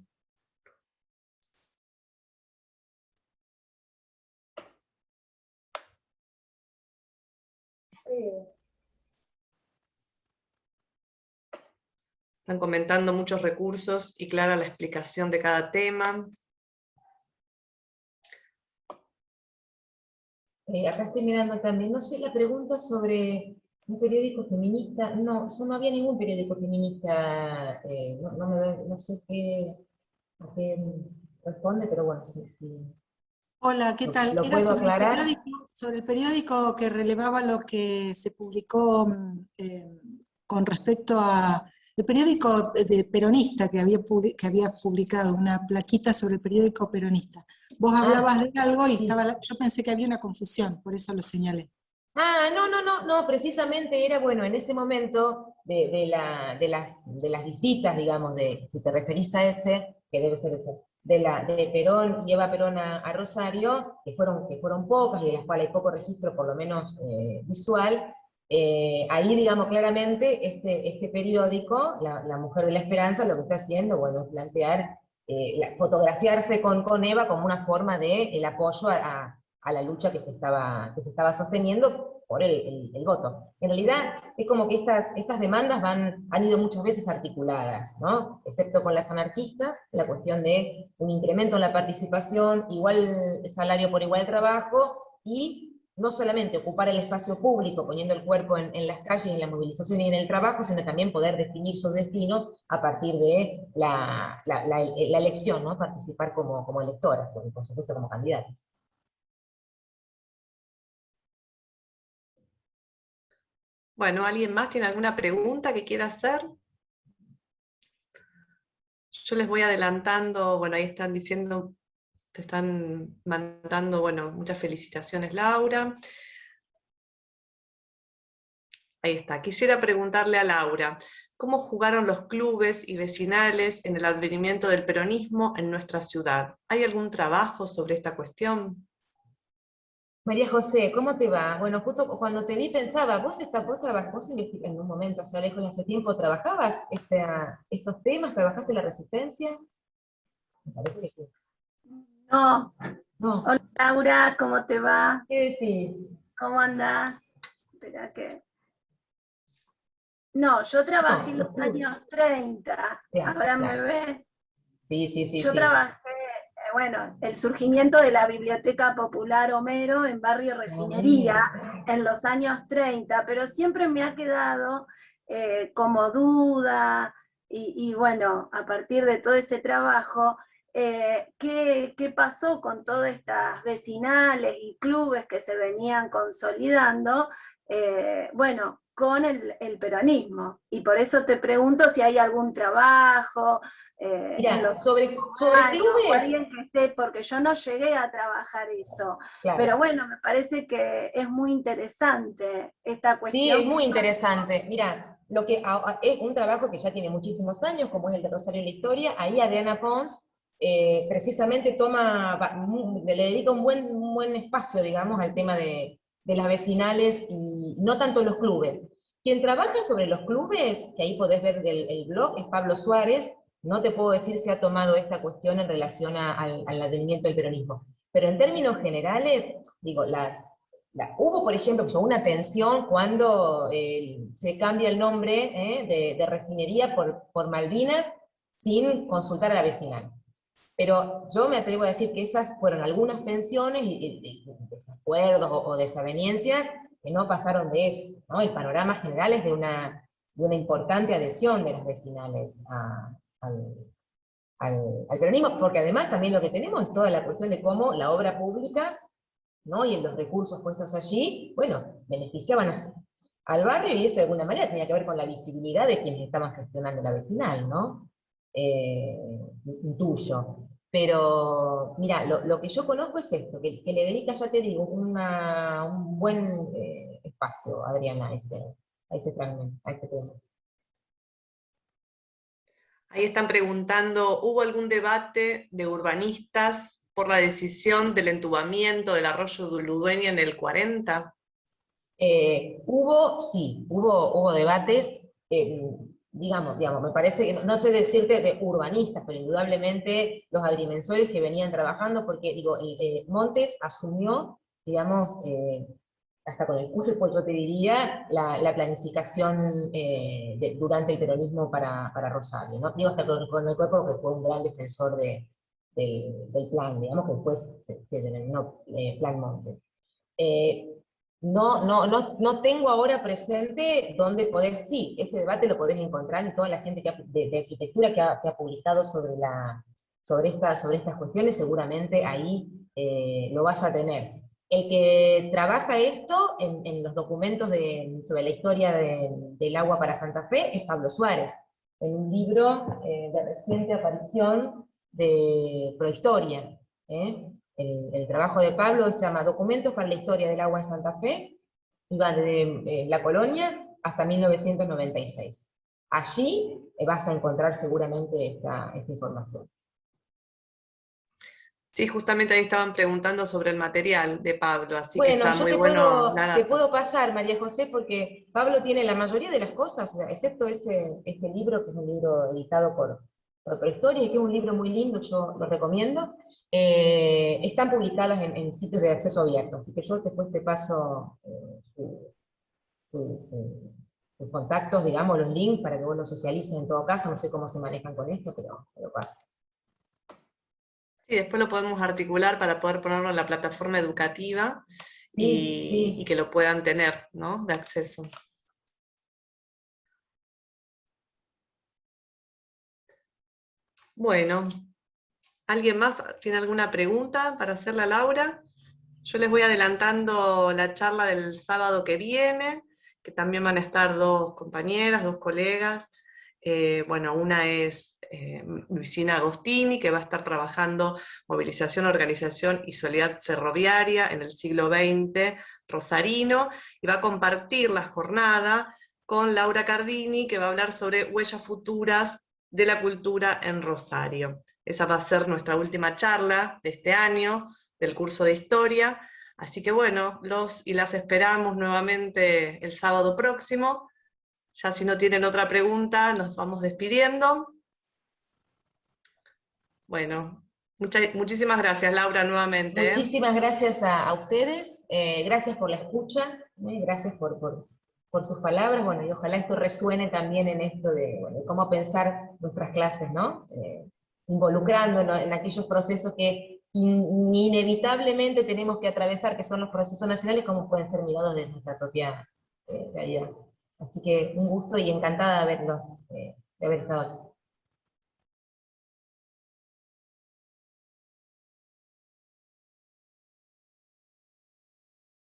Están comentando muchos recursos y clara la explicación de cada tema. Acá estoy mirando también, no sé, la pregunta sobre un periódico feminista, no, no había ningún periódico feminista, no sé a qué responde, pero bueno, sí. Hola, ¿qué tal? ¿Lo Era puedo aclarar? sobre el periódico que relevaba lo que se publicó con respecto a el periódico de peronista que había publicado una plaquita sobre el periódico peronista. Vos hablabas de algo y sí. yo pensé que había una confusión, por eso lo señalé. No, precisamente era, bueno, en ese momento de las visitas, digamos, si te referís a ese, que debe ser ese, de Perón y Eva Perón a Rosario, que fueron pocas y de las cuales hay poco registro, por lo menos visual, ahí, digamos, claramente este periódico, la Mujer de la Esperanza, lo que está haciendo, bueno, es plantear, fotografiarse con Eva como una forma de el apoyo a la lucha que se estaba sosteniendo por el voto. En realidad, es como que estas demandas han ido muchas veces articuladas, ¿no? Excepto con las anarquistas, la cuestión de un incremento en la participación, igual salario por igual trabajo, y no solamente ocupar el espacio público, poniendo el cuerpo en las calles, en la movilización y en el trabajo, sino también poder definir sus destinos a partir de la elección, ¿no? Participar como electoras, por supuesto como candidatas. Bueno, ¿alguien más tiene alguna pregunta que quiera hacer? Yo les voy adelantando, bueno, ahí están diciendo, te están mandando, bueno, muchas felicitaciones, Laura. Ahí está. Quisiera preguntarle a Laura, ¿cómo jugaron los clubes y vecinales en el advenimiento del peronismo en nuestra ciudad? ¿Hay algún trabajo sobre esta cuestión? María José, ¿cómo te va? Bueno, justo cuando te vi pensaba, vos en un momento, hace lejos, hace tiempo, ¿trabajabas estos temas? ¿Trabajaste la resistencia? Me parece que sí. No. No. Hola Laura, ¿cómo te va? ¿Qué decís? ¿Cómo andás? Espera que... No, yo trabajé en los años 30. ¿Ahora me ves? Sí. Yo trabajé, bueno, el surgimiento de la Biblioteca Popular Homero en Barrio Refinería en los años 30, pero siempre me ha quedado como duda, y bueno, a partir de todo ese trabajo, ¿qué pasó con todas estas vecinales y clubes que se venían consolidando? Bueno, con el peronismo, y por eso te pregunto si hay algún trabajo Mira, sobre clubes, o alguien que esté, porque yo no llegué a trabajar eso, claro. Pero bueno, me parece que es muy interesante esta cuestión. Sí, es muy interesante. Mira, lo que es un trabajo que ya tiene muchísimos años, como es el de Rosario en la Historia. Ahí Adriana Pons precisamente le dedica un buen espacio, digamos, al tema de las vecinales, y no tanto los clubes. Quien trabaja sobre los clubes, que ahí podés ver el blog, es Pablo Suárez. No te puedo decir si ha tomado esta cuestión en relación al advenimiento del peronismo. Pero en términos generales, digo, hubo, por ejemplo, una tensión cuando se cambia el nombre de refinería por Malvinas sin consultar a la vecinal. Pero yo me atrevo a decir que esas fueron algunas tensiones y desacuerdos o desavenencias que no pasaron de eso, ¿no? El panorama general es de una importante adhesión de las vecinales al peronismo, porque además también lo que tenemos es toda la cuestión de cómo la obra pública, ¿no? Y los recursos puestos allí, bueno, beneficiaban al barrio, y eso de alguna manera tenía que ver con la visibilidad de quienes estaban gestionando la vecinal, ¿no? Intuyo. Pero, mira, lo que yo conozco es esto, que le dedica, ya te digo, un buen espacio, Adriana, a ese fragmento, a ese tema. Ahí están preguntando, ¿hubo algún debate de urbanistas por la decisión del entubamiento del arroyo de Ludueña en el 40? Hubo debates, digamos, me parece que, no sé decirte de urbanistas, pero indudablemente los agrimensores que venían trabajando, porque digo, Montes asumió, digamos, hasta con el curso, pues yo te diría, la planificación durante el peronismo para Rosario, ¿no? Digo, hasta con el cuerpo, que fue un gran defensor del plan, digamos, que después se denominó Plan Montes. No tengo ahora presente dónde podés, sí, ese debate lo podés encontrar en toda la gente de arquitectura que ha publicado sobre estas cuestiones, seguramente ahí lo vas a tener. El que trabaja esto en los documentos sobre la historia del agua para Santa Fe es Pablo Suárez, en un libro de reciente aparición de Prohistoria. El trabajo de Pablo se llama Documentos para la historia del agua en Santa Fe, y va desde la colonia hasta 1996. Allí vas a encontrar seguramente esta información. Sí, justamente ahí estaban preguntando sobre el material de Pablo, así que Bueno, está muy yo bueno. te puedo pasar, María José, porque Pablo tiene la mayoría de las cosas, excepto este libro, que es un libro editado por Prohistoria, y que es un libro muy lindo, yo lo recomiendo. Están publicadas en sitios de acceso abierto, así que yo después te paso sus contactos, digamos, los links, para que vos los socialices en todo caso. No sé cómo se manejan con esto, pero te lo paso. Sí, después lo podemos articular para poder ponerlo en la plataforma educativa y que lo puedan tener, ¿no? De acceso. Bueno, ¿alguien más tiene alguna pregunta para hacerle a Laura? Yo les voy adelantando la charla del sábado que viene, que también van a estar dos compañeras, dos colegas. Bueno, una es Luisina Agostini, que va a estar trabajando movilización, organización y solidaridad ferroviaria en el siglo XX rosarino, y va a compartir la jornada con Laura Cardini, que va a hablar sobre huellas futuras de la cultura en Rosario. Esa va a ser nuestra última charla de este año, del curso de Historia, así que bueno, los y las esperamos nuevamente el sábado próximo. Ya si no tienen otra pregunta, nos vamos despidiendo. Bueno, muchísimas gracias, Laura, nuevamente. Muchísimas gracias a ustedes, gracias por la escucha, gracias por sus palabras, bueno, y ojalá esto resuene también en esto de cómo pensar nuestras clases, ¿no? Involucrándonos en aquellos procesos que inevitablemente tenemos que atravesar, que son los procesos nacionales, como pueden ser mirados desde nuestra propia realidad. Así que un gusto y encantada de haber estado aquí.